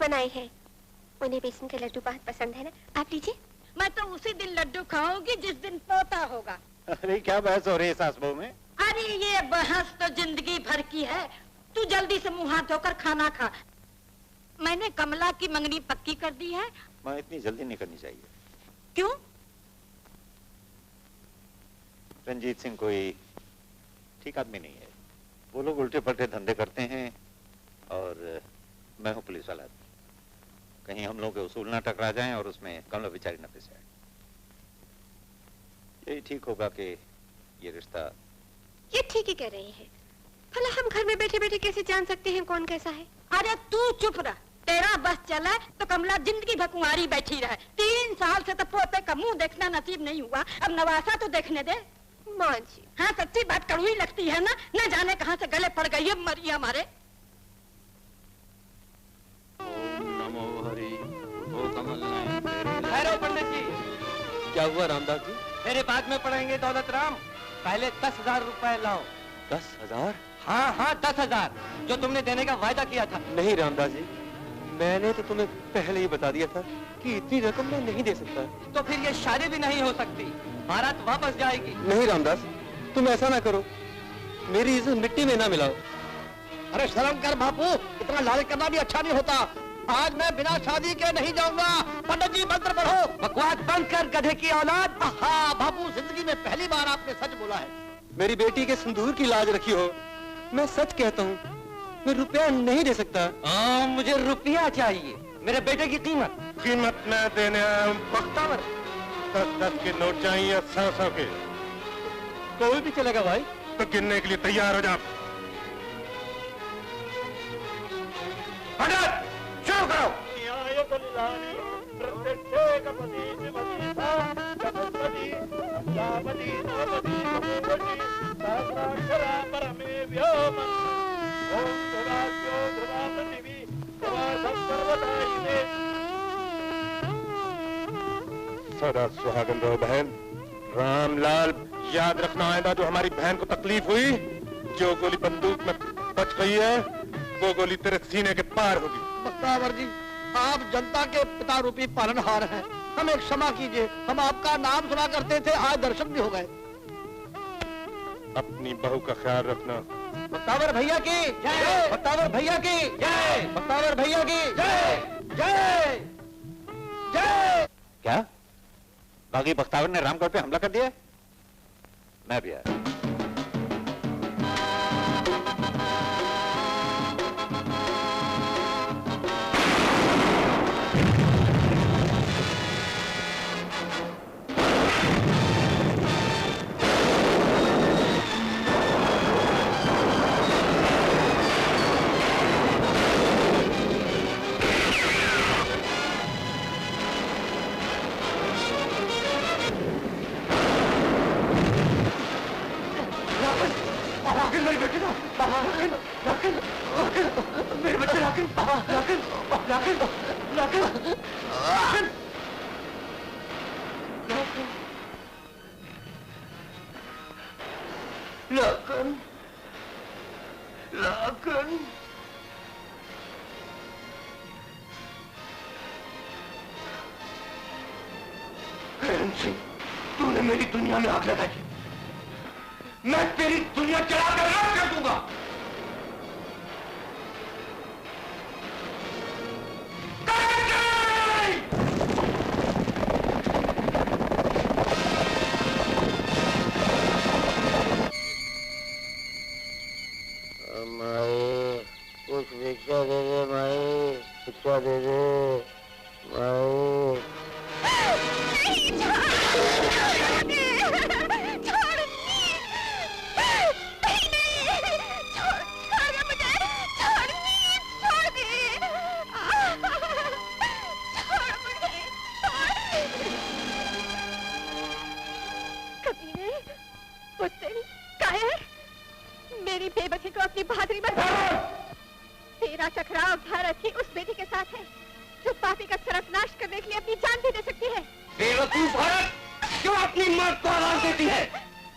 बनाए हैं। उन्हें बेसन के लड्डू बहुत पसंद है ना, आप लीजिए। मैं तो उसी दिन लड्डू खाऊंगी जिस दिन पोता होगा। अरे क्या बहस हो रही है सास बहू में? अरे ये बहस तो जिंदगी भर की है। तू जल्दी से मुंह हाथ धोकर खाना खा। मैंने कमला की मंगनी पक्की कर दी है। मैं इतनी जल्दी नहीं करनी चाहिए। क्यों? रंजीत सिंह कोई ठीक आदमी नहीं है। वो लोग उल्टे पलटे धंधे करते हैं और मैं हूँ पुलिस वाला। कहीं हम लोग के उसूल ना टकरा जाएं और उसमें कमला बेचारी न फंस जाए। यही ठीक होगा कि ये रिश्ता। ये ठीक ही कह रही है। भला हम घर में बैठे बैठे कैसे जान सकते हैं कौन कैसा है? अरे तू चुप रह। तेरा बस चला तो कमला जिंदगी भर कुंवारी बैठी रहे। 3 साल से तो पोते का मुंह देखना नसीब नहीं हुआ। अब नवासा तो देखने दे। माँ जी। हाँ सच्ची बात कड़वी लगती है ना। न जाने कहाँ से गले पड़ गई है मरी हमारे। पंडित जी। क्या हुआ रामदास जी? मेरे बाद में पढ़ेंगे दौलत राम। पहले 10,000 रुपए लाओ। 10,000? हाँ हाँ 10,000 जो तुमने देने का वायदा किया था। नहीं रामदास जी, मैंने तो तुम्हें पहले ही बता दिया था कि इतनी रकम मैं नहीं दे सकता। तो फिर ये शादी भी नहीं हो सकती। बारात वापस जाएगी। नहीं रामदास, तुम ऐसा ना करो। मेरी इज्जत मिट्टी में ना मिलाओ। अरे शर्म कर बापू, इतना लालच करना भी अच्छा नहीं होता। आज मैं बिना शादी के नहीं जाऊंगा। पंडित जी मंत्र पढ़ो। बकवास बंद कर गधे की औलाद। हाँ बापू, जिंदगी में पहली बार आपने सच बोला है। मेरी बेटी के सिंदूर की लाज रखी हो। मैं सच कहता हूँ, मैं रुपया नहीं दे सकता। मुझे रुपया चाहिए। मेरे बेटे की कीमत। कीमत मैं देने आया हूँ बख्तावर। 10-10 के नोट चाहिए, 100-100 के। कोई भी चलेगा भाई। तो गिनने के लिए तैयार हो जा। शुरू करो। सदा सुहागन रहो बहन। रामलाल, याद रखना, आइंदा जो हमारी बहन को तकलीफ हुई, जो गोली बंदूक में बच गई है, वो गोली तेरे सीने के पार होगी। बख्तावर जी, आप जनता के पिता रूपी पालनहार हैं, हमें क्षमा कीजिए। हम आपका नाम सुना करते थे, आज दर्शन भी हो गए। अपनी बहू का ख्याल रखना। बख्तावर भैया की जय, बख्तावर भैया की जय, बख्तावर भैया की जय, जय जय। क्या बागी बख्तावर ने रामगढ़ पे हमला कर दिया? मैं भी आया। तूने मेरी दुनिया में आग लगाई, मैं तेरी दुनिया जलाकर राख कर दूंगा। कुछ भिक्षा दे दे माई, भिक्षा दे दे माई। मेरी बेबसी को अपनी बहादुरी बता। तेरा टकराव भारत की उस बेटी के साथ है जो पापी का सर्वनाश करने के लिए अपनी जान भी दे सकती है। बेवकूफ भारत क्यों अपनी मौत को आवाज देती है?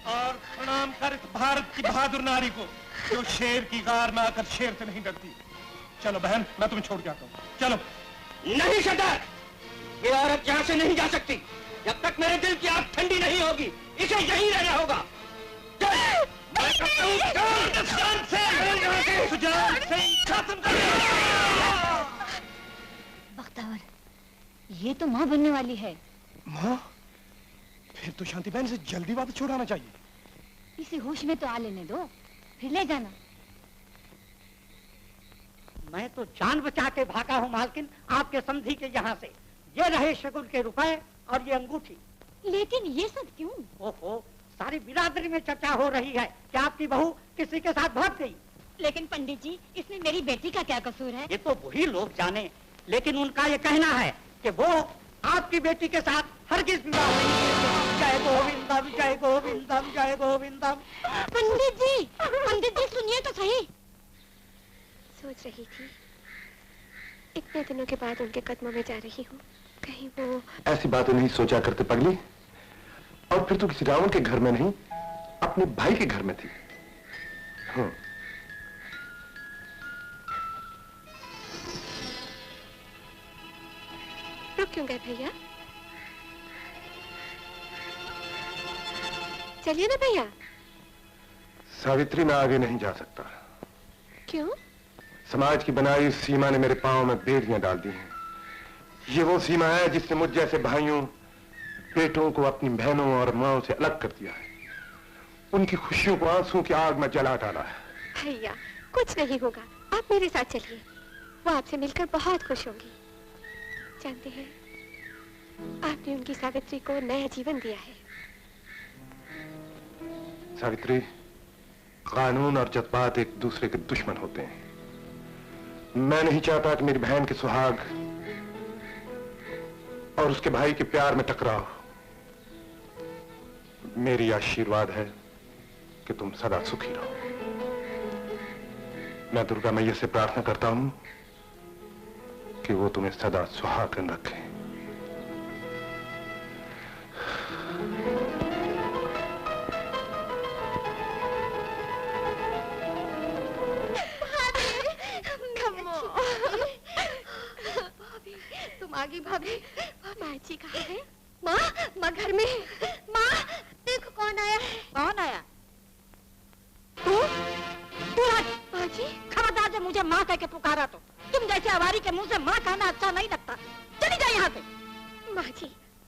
और प्रणाम कर इस भारत की बहादुर नारी को जो शेर की गार में आकर शेर से नहीं डरती। चलो बहन, मैं तुम्हें छोड़ जाता हूँ, चलो। नहीं शतर, ये औरत यहाँ से नहीं जा सकती जब तक मेरे दिल की आग ठंडी नहीं होगी। इसे यहीं रहना होगा। बख्तावर, ये तो माँ बनने वाली है। माँ? फिर तो शांति बहन से जल्दी वापस छुड़ाना चाहिए। इसे होश में तो आ लेने दो, फिर ले जाना। मैं तो जान बचा के भागा हूँ मालकिन, आपके समधी के यहाँ से। ये रहे शगुन के रुपए और ये अंगूठी। लेकिन ये सब क्यों? ओहो, सारी बिरादरी में चर्चा हो रही है कि आपकी बहू किसी के साथ भाग गई। लेकिन पंडित जी, इसमें मेरी बेटी का क्या कसूर है? ये तो वही लोग जाने, लेकिन उनका ये कहना है कि वो आपकी बेटी के साथ हरगिज विवाह नहीं करेंगे। जय गोविंदम, जय गोविंदम, जय गोविंदम। पंडित जी सुनिए तो सही। सोच रही थी इतने दिनों के बाद उनके कदमों में जा रही हूँ, कहीं वो। ऐसी बातें नहीं सोचा करते पगली। और फिर तू किसी रावण के घर में नहीं, अपने भाई के घर में थी। हाँ। रुक क्यों गए भैया? चलिए ना भैया। सावित्री, मैं आगे नहीं जा सकता। क्यों? समाज की बनाई सीमा ने मेरे पांव में बेड़ियां डाल दी हैं। ये वो सीमा है जिसने मुझ जैसे भाइयों, बेटों को अपनी बहनों और माओं से अलग कर दिया है। उनकी खुशियों को आंसू की आग में जला डाला है। भैया, कुछ नहीं होगा, आप मेरे साथ चलिए। वो आपसे मिलकर बहुत खुश होंगी। जानते हैं, आपने उनकी सावित्री को नया जीवन दिया है। सावित्री, कानून और जज्बात एक दूसरे के दुश्मन होते हैं। मैं नहीं चाहता कि मेरी बहन के सुहाग और उसके भाई के प्यार में टकराव। मेरी आशीर्वाद है कि तुम सदा सुखी रहो। मैं दुर्गा मैया से प्रार्थना करता हूं कि वो तुम्हें सदा सुहागन रखे।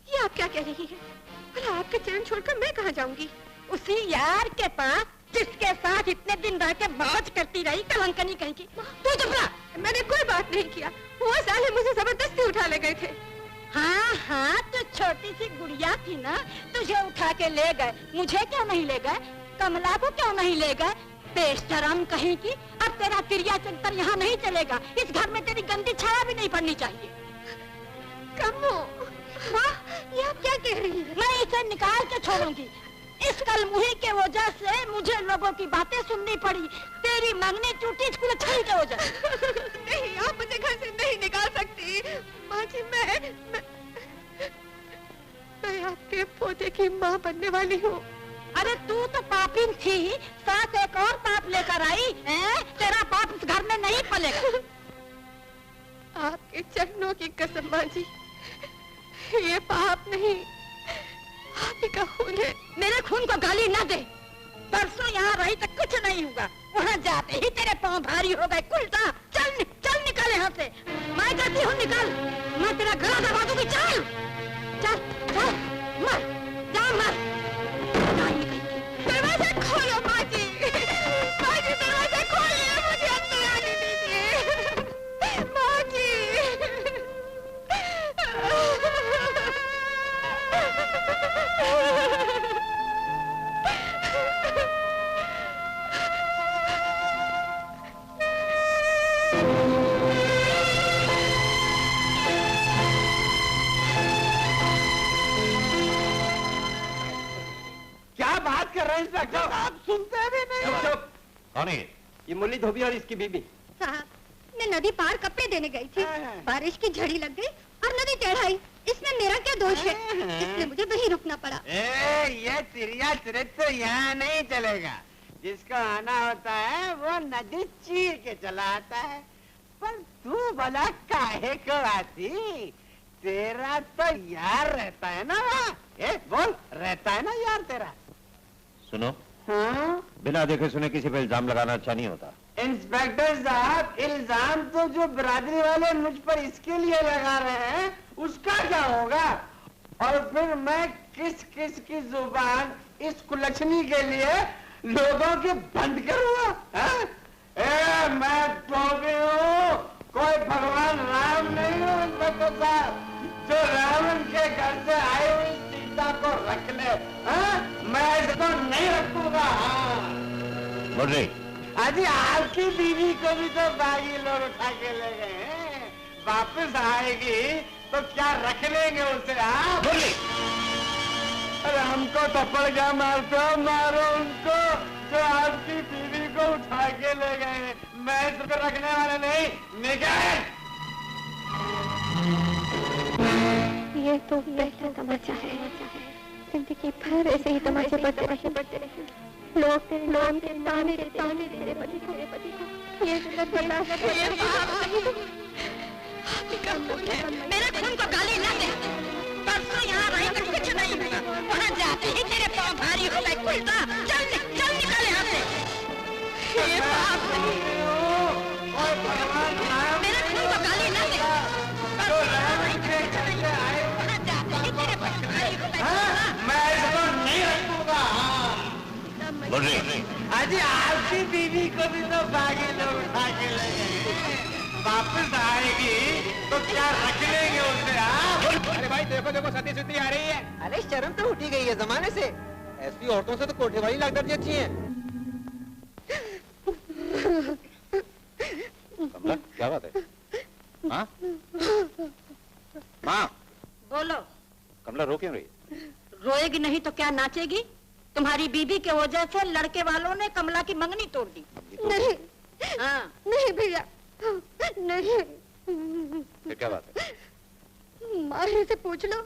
ये आप क्या कह रही है? भला आपके चरण छोड़कर मैं कहाँ जाऊंगी? उसी यार के पास जिसके साथ इतने दिन रह के मौज करती रही, कलंकनी कहेगी। तू चुप रहा। मैंने कोई बात नहीं किया, वो साले मुझे जबरदस्ती उठा ले गए थे। हाँ हाँ, तो छोटी सी गुड़िया थी ना, तुझे उठा के ले गए। मुझे क्यों नहीं ले गए? कमला को क्यों नहीं ले गए? बेशरम कहीं की। अब तेरा तिरिया चंतर यहाँ नहीं चलेगा। इस घर में तेरी गंदी छाया भी नहीं पड़नी चाहिए। कम्मो, माँ, ये आप क्या कह रही हैं? मैं इसे निकाल के छोड़ूंगी। इस कलमुही के वजह से मुझे लोगों की बातें सुननी पड़ी। तेरी मंगनी टूटी स्कूल छड़ी के हो जाए। नहीं, आप मुझे घर से नहीं निकाल सकती। माँ जी, मैं आपके पोते की माँ बनने वाली हूँ। अरे तू तो पापिन थी, साथ एक और पाप लेकर आई है। तेरा पाप इस घर में नहीं पलेगा। आपके चरणों की कसम माँ जी, ये पाप नहीं, आप ही का खून है। मेरे खून को गाली न दे। परसों यहाँ रही तो कुछ नहीं होगा, वहाँ जाते ही तेरे पाँव भारी हो गए। कुलटा चल चल निकल यहाँ से। मैं कहती हूँ निकल, मैं तेरा गला दबा दूंगी। चल चल चल, मर जा, मर। दरवाजा खोलो माँ जी, माँ जी दरवाजा खोलिए, मुझे अंदर आने दीजिए माँ जी। क्या बात कर रहे हैं इंस्पेक्टर? आप सुनते भी नहीं। चुप चुप। कौन है ये मुरली धोबी और इसकी बीबी। साहब, मैं नदी पार कपड़े देने गई थी, बारिश की झड़ी लग गई और नदी टेढ़ाई। इसमें मेरा क्या दोष है? इसलिए मुझे वहीं रुकना पड़ा। ये तिरिया चरित्र यहाँ नहीं चलेगा। जिसको आना होता है वो नदी चीर के चला आता है। पर तू भला काहे को आती? तेरा तो यार रहता है ना वहाँ। बोल, रहता है ना यार तेरा? सुनो, हाँ? बिना देखे सुने किसी पे इल्जाम लगाना अच्छा नहीं होता। इंस्पेक्टर साहब, इल्जाम तो जो बिरादरी वाले मुझ पर इसके लिए लगा रहे हैं उसका क्या होगा? और फिर मैं किस किस की जुबान इस कुलछनी के लिए लोगों के बंद करूंगा? मैं धोबी हूँ, कोई भगवान राम नहीं हूँ इंस्पेक्टर साहब जो रावण के घर से आई हुई सीता को रख ले। मैं इसको नहीं रखूंगा। बोल रही अजी, आपकी बीवी को भी तो बागी लोग उठा के ले गए हैं। वापस आएगी तो क्या रख लेंगे उसे? बोली अरे हमको थप्पड़ क्या मारते हो? मारो उनको जो आपकी बीवी को उठा के ले गए। मैं इसको रखने वाला नहीं। निकाल। ये तो पहला तमाचा है। जिंदगी भर ऐसे ही तमाचे बढ़ते रहे। लोग तेरे नाम के ताने तेरे पति को। ये जुल्म बर्दाश्त नहीं। मेरे खून को गाली न दे। परसों यहाँ रही तो कुछ नहीं हुआ, वहाँ जाते ही तेरे पाँव भारी हो गए। कुलटा चल चल निकल यहाँ से। ये पाप नहीं। मेरे खून को गाली न दे। वहाँ जाते ही तेरे पाँव भारी हो गए। मैं इसको नहीं रखूंगा। बोल रही अजी, आपकी बीवी को भी तो बागी लोग उठा के ले गए। वापस आएगी तो क्या रख लेंगे उसे? अरे भाई देखो देखो, सती सुती आ रही है। अरे शर्म तो उठी गई है जमाने से। ऐसी औरतों से तो कोठे वाली लागत अच्छी है। कमला, क्या बात है? हाँ माँ। बोलो। कमला रो क्यों रही? रोएगी नहीं तो क्या नाचेगी? तुम्हारी बीबी के वजह से लड़के वालों ने कमला की मंगनी तोड़ दी। नहीं, हाँ। नहीं भैया, नहीं। फिर क्या बात है? माही से पूछ लो,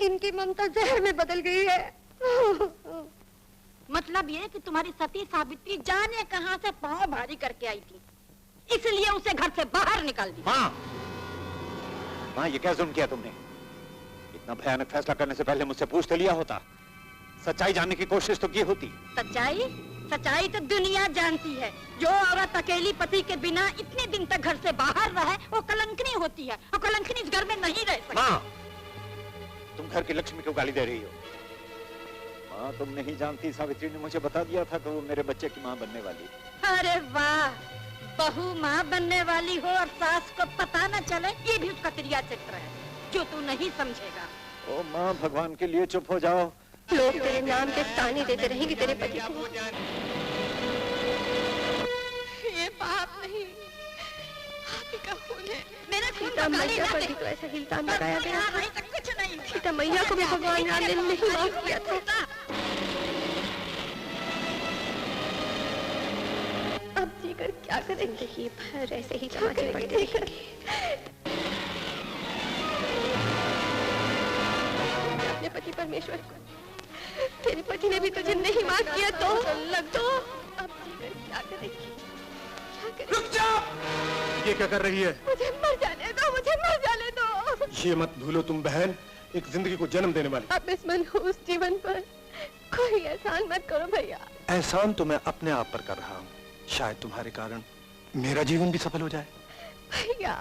इनकी ममता जहर में बदल गई है। मतलब ये कि तुम्हारी सती सावित्री जाने कहाँ से पाँव भारी करके आई थी, इसलिए उसे घर से बाहर निकाल दिया। माँ, ये क्या जुल्म किया तुमने? इतना भयानक फैसला करने से पहले मुझसे पूछ तो लिया होता। सच्चाई जानने की कोशिश तो की होती। सच्चाई? सच्चाई तो दुनिया जानती है। जो औरत अकेली पति के बिना इतने दिन तक घर से बाहर रहे वो कलंकनी होती है, और कलंकनी इस घर में नहीं रह सकती। माँ, तुम घर की लक्ष्मी को गाली दे रही हो। माँ तुम नहीं जानती, सावित्री ने मुझे बता दिया था कि वो मेरे बच्चे की माँ बनने वाली। अरे वाह, बहू माँ बनने वाली हो और सास को पता न चले, ये भी उसका क्रिया चित्र है जो तू नहीं समझेगा। ओ माँ, भगवान के लिए चुप हो जाओ। लोग तेरे नाम के ताने देते रहेंगे तेरे पति को। ये पाप नहीं, आप ही का खून है। मेरे खून सीता का मैया पर भी तो ऐसा ही इल्जाम लगाया गया था। कुछ नहीं। सीता मैया को भी भगवान राम ने नहीं माफ किया था। अब जीकर क्या करेंगे? ये भर ऐसे ही तमाचे पड़ते रहेंगे। अपने पति परमेश्वर को, तेरे पति ने भी तुझे नहीं माफ किया तो लग दो। अब जीकर क्या करेंगे? रुक जाओ! ये क्या कर रही है? मुझे मर जाने दो, मुझे मर जाने दो। ये मत भूलो तुम बहन एक जिंदगी को जन्म देने वाली। अब इस मनहूस जीवन पर कोई एहसान मत करो भैया। एहसान तो मैं अपने आप पर कर रहा हूँ, शायद तुम्हारे कारण मेरा जीवन भी सफल हो जाए। भैया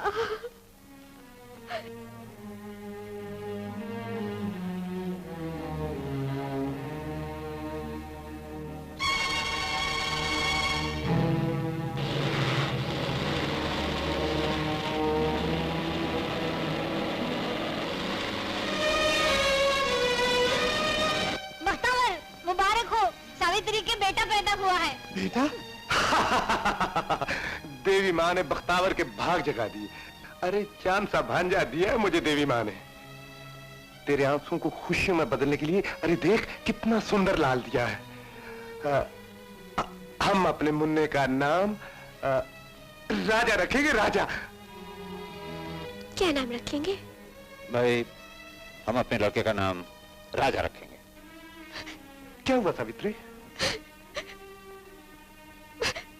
मुबारक हो, सावित्री के बेटा पैदा हुआ है। बेटा? देवी माँ ने बख्तावर के भाग जगा दिए। अरे चांद सा भांजा दिया है मुझे देवी माँ ने, तेरे आंसुओं को खुशियों में बदलने के लिए। अरे देख कितना सुंदर लाल दिया है। हम अपने मुन्ने का नाम राजा रखेंगे। राजा। क्या नाम रखेंगे? भाई हम अपने लड़के का नाम राजा रखेंगे। क्या हुआ सावित्री?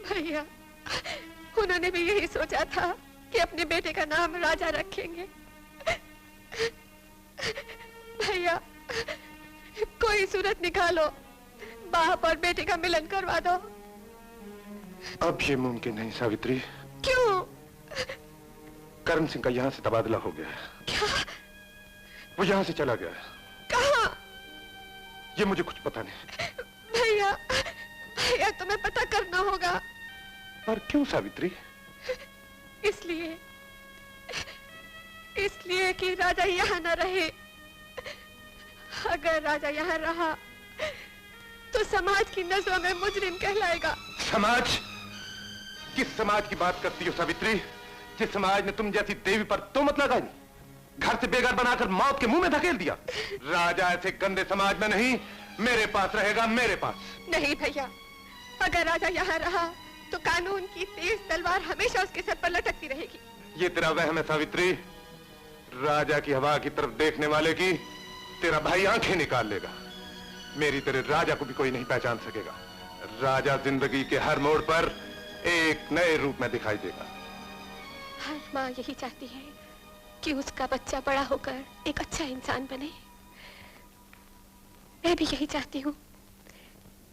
भैया उन्होंने भी यही सोचा था कि अपने बेटे का नाम राजा रखेंगे। भैया कोई सूरत निकालो, बाप और बेटे का मिलन करवा दो। अब ये मुमकिन नहीं सावित्री। क्यों? करण सिंह का यहाँ से तबादला हो गया है। क्या? वो यहाँ से चला गया। कहाँ? ये मुझे कुछ पता नहीं। भैया भैया तुम्हें पता करना होगा। पर क्यों सावित्री? इसलिए इसलिए कि राजा यहाँ न रहे। अगर राजा यहाँ रहा तो समाज की नजरों में मुजरिम कहलाएगा। समाज? किस समाज की बात करती हो सावित्री? जिस समाज ने तुम जैसी देवी पर तोहमत लगाई, घर से बेघर बनाकर मौत के मुंह में धकेल दिया। राजा ऐसे गंदे समाज में नहीं, मेरे पास रहेगा, मेरे पास। नहीं भैया, अगर राजा यहाँ रहा तो कानून की तेज तलवार हमेशा उसके सर पर लटकती रहेगी। ये तेरा वहम है सावित्री। राजा की हवा की तरफ देखने वाले की तेरा भाई आंखें निकाल लेगा। मेरी तेरे राजा को भी कोई नहीं पहचान सकेगा। राजा जिंदगी के हर मोड़ पर एक नए रूप में दिखाई देगा। हर माँ यही चाहती है कि उसका बच्चा बड़ा होकर एक अच्छा इंसान बने। मैं भी यही चाहती हूँ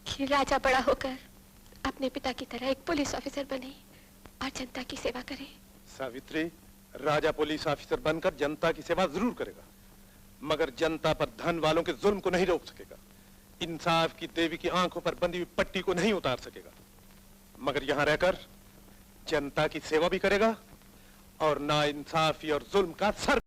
कि राजा बड़ा होकर अपने पिता की तरह एक पुलिस ऑफिसर बने और जनता की सेवा करे। सावित्री, राजा पुलिस ऑफिसर बनकर जनता की सेवा जरूर करेगा, मगर जनता पर धन वालों के जुल्म को नहीं रोक सकेगा। इंसाफ की देवी की आंखों पर बंधी हुई पट्टी को नहीं उतार सकेगा, मगर यहाँ रहकर जनता की सेवा भी करेगा और नाइंसाफी और जुल्म का सर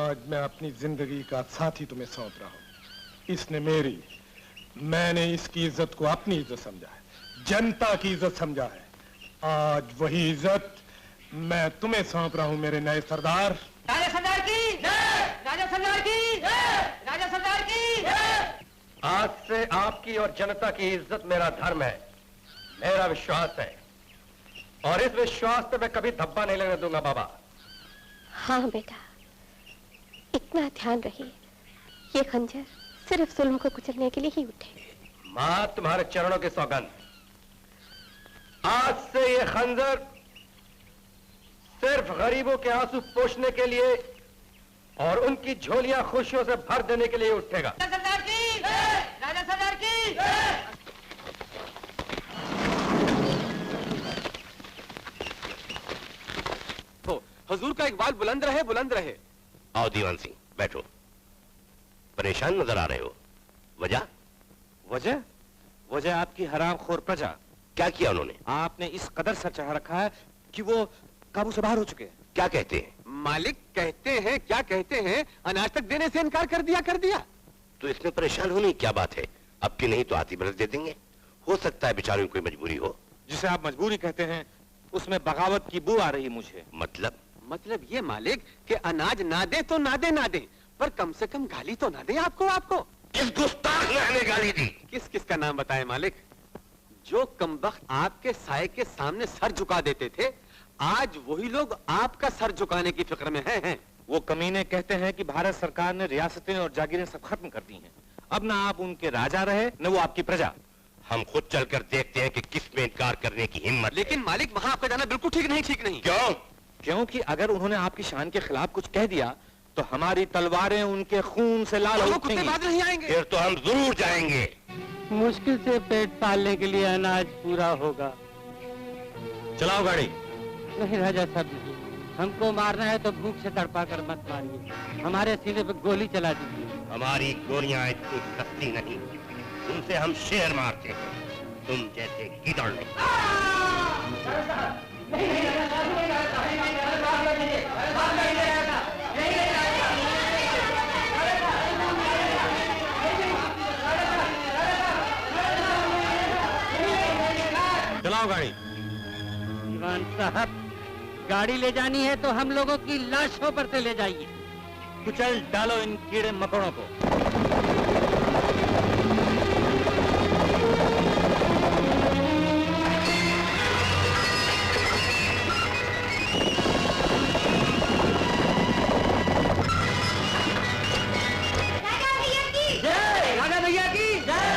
आज मैं अपनी जिंदगी का साथी तुम्हें सौंप रहा हूं। इसने मेरी, मैंने इसकी इज्जत को अपनी इज्जत समझा है, जनता की इज्जत समझा है। आज वही इज्जत मैं तुम्हें सौंप रहा हूं मेरे नए सरदार। राजा सरदार की जय! राजा सरदार की जय! राजा सरदार की जय! आज से आपकी और जनता की इज्जत मेरा धर्म है, मेरा विश्वास है, और इस विश्वास पे मैं कभी धब्बा नहीं लगने दूंगा बाबा। हाँ बेटा, इतना ध्यान रहिए, ये खंजर सिर्फ जुल्म को कुचलने के लिए ही उठे। माँ तुम्हारे चरणों की सौगंध, आज से ये खंजर सिर्फ गरीबों के आंसू पोंछने के लिए और उनकी झोलियां खुशियों से भर देने के लिए उठेगा। राजा सरदार की जय! राजा सरदार की जय! हुजूर का इकबाल बुलंद रहे, बुलंद रहे। आओ दीवान सिंह, बैठो। परेशान नजर आ रहे हो, वजह? वजह? वजह आपकी हरामखोर प्रजा। क्या किया उन्होंने? आपने इस कदर सर चढ़ा रखा है कि वो काबू से बाहर हो चुके हैं। क्या कहते हैं? मालिक कहते हैं, क्या कहते हैं, अनाज तक देने से इनकार कर दिया। तो इसमें परेशान होने की क्या बात है? अब की नहीं तो आती बरस दे देंगे। हो सकता है बेचारों की कोई मजबूरी हो। जिसे आप मजबूरी कहते हैं उसमें बगावत की बू आ रही मुझे। मतलब ये मालिक कि अनाज ना दे तो ना दे, पर कम से कम गाली तो ना दे आपको। किस गुस्ताख ने हमें गाली दी? किस का नाम बताए मालिक? जो कमबख्त आपके साए के सामने सर झुका देते थे, आज वही लोग आपका सर झुकाने की फिक्र में हैं। वो कमीने कहते हैं कि भारत सरकार ने रियासतें और जागीरें सब खत्म कर दी हैं। अब ना आप उनके राजा रहे न वो आपकी प्रजा। हम खुद चलकर देखते हैं कि किस में इनकार करने की हिम्मत। लेकिन मालिक वहां आपका जाना बिल्कुल ठीक नहीं। क्यों? क्योंकि अगर उन्होंने आपकी शान के खिलाफ कुछ कह दिया तो हमारी तलवारें उनके खून से लाल हो उठेंगी। नहीं आएंगे। फिर तो हम जरूर जाएंगे। मुश्किल से पेट पालने के लिए अनाज पूरा होगा। चलाओ गाड़ी। नहीं राजा साहब, नहीं, हमको मारना है तो भूख से तड़पा कर मत मारिए, हमारे सीने पे गोली चला दीजिए। हमारी गोलियां इतनी सस्ती नहीं, उनसे हम शेर मारते हैं, तुम जैसे गिदड़ नहीं। चलाओ गाड़ी। दीवान साहब, गाड़ी ले जानी है तो हम लोगों की लाशों पर से ले जाइए। कुचल डालो इन कीड़े मकोड़ों को। राजा भैया की जय!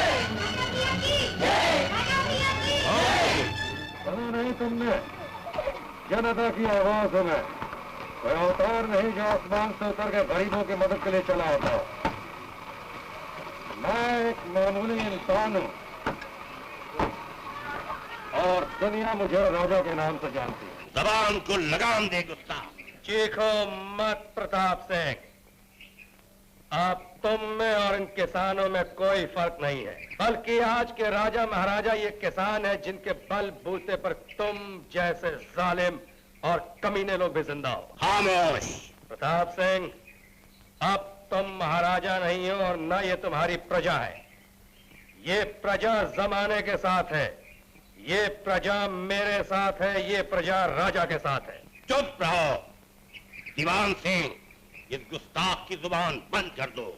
सुना नहीं तुमने? जनता की आवाज है मैं। कोई अवतार नहीं जो आसमान से उतर के गरीबों की मदद के लिए चला होता हो। मैं एक मामूली इंसान हूँ और दुनिया मुझे राजा के नाम से जानती है। जबान को लगाम दे गुस्ताख। चीखो मत प्रताप सिंह, अब तुम में और इन किसानों में कोई फर्क नहीं है, बल्कि आज के राजा महाराजा ये किसान है जिनके बल बूते पर तुम जैसे जालिम और कमीने लोग भी जिंदा हो। खामोश। प्रताप सिंह, अब तुम महाराजा नहीं हो और न ये तुम्हारी प्रजा है। ये प्रजा जमाने के साथ है, ये प्रजा मेरे साथ है, ये प्रजा राजा के साथ है। चुप रहो दीवान सिंह, इस गुस्ताख की जुबान बंद कर दो।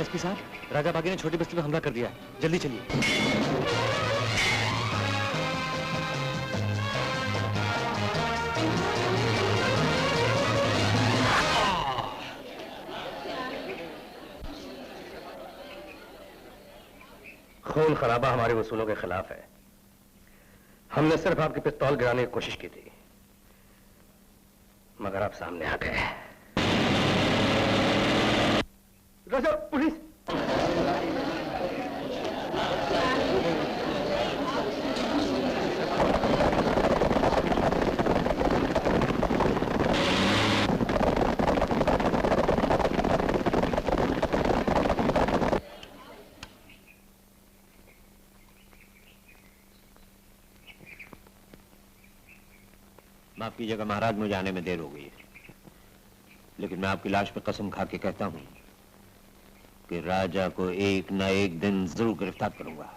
एसपी साहब, राजा बागी ने छोटी बस्ती पर हमला कर दिया है, जल्दी चलिए। खून खराबा हमारे उसूलों के खिलाफ है। हमने सिर्फ आपकी पिस्तौल गिराने की कोशिश की थी, मगर आप सामने आ गए। राजा, पुलिस! माफ कीजिएगा महाराज, मुझे आने में देर हो गई है, लेकिन मैं आपकी लाश पे कसम खा के कहता हूं कि राजा को एक न एक दिन जरूर गिरफ्तार करूंगा।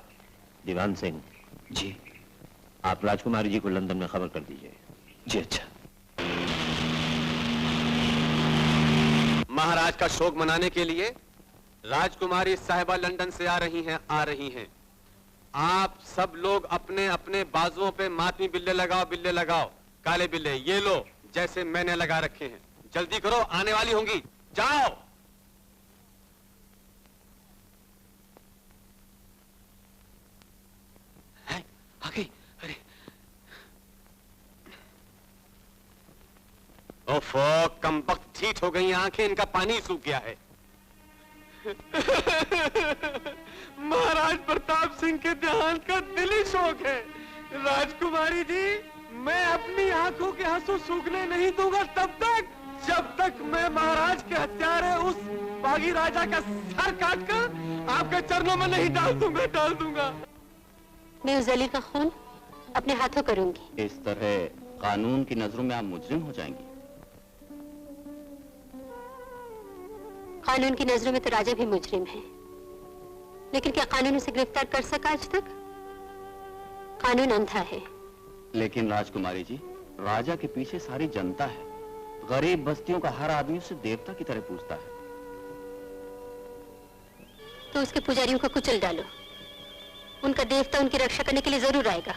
दीवान सिंह जी, आप राजकुमारी जी को लंदन में खबर कर दीजिए। जी अच्छा। महाराज का शोक मनाने के लिए राजकुमारी साहिबा लंदन से आ रही हैं। आप सब लोग अपने अपने बाजुओं पे मातमी बिल्ले लगाओ, काले बिल्ले, ये लो जैसे मैंने लगा रखे हैं। जल्दी करो, आने वाली होंगी, जाओ। आ गई। अरे ओफो, कमबख्त ठीक हो गई आंखें, इनका पानी सूख गया है। महाराज प्रताप सिंह के देहांत का दिली शोक है। राजकुमारी जी, मैं अपनी आंखों के आंसू सूखने नहीं दूंगा तब तक, जब तक मैं महाराज के हत्यारे उस बागी राजा का सर काटकर आपके चरणों में नहीं डाल दूंगा। मैं उस जलील का खून अपने हाथों करूंगी। इस तरह कानून की नजरों में आप मुजरिम हो जाएंगी। कानून की नजरों में तो राजा भी मुजरिम है, लेकिन क्या कानून उसे गिरफ्तार कर सका आज तक? कानून अंधा है। लेकिन राजकुमारी जी, राजा के पीछे सारी जनता है। गरीब बस्तियों का हर आदमी उसे देवता की तरह पूजता है। तो उसके पुजारियों को कुचल डालो, उनका देवता उनकी रक्षा करने के लिए जरूर आएगा।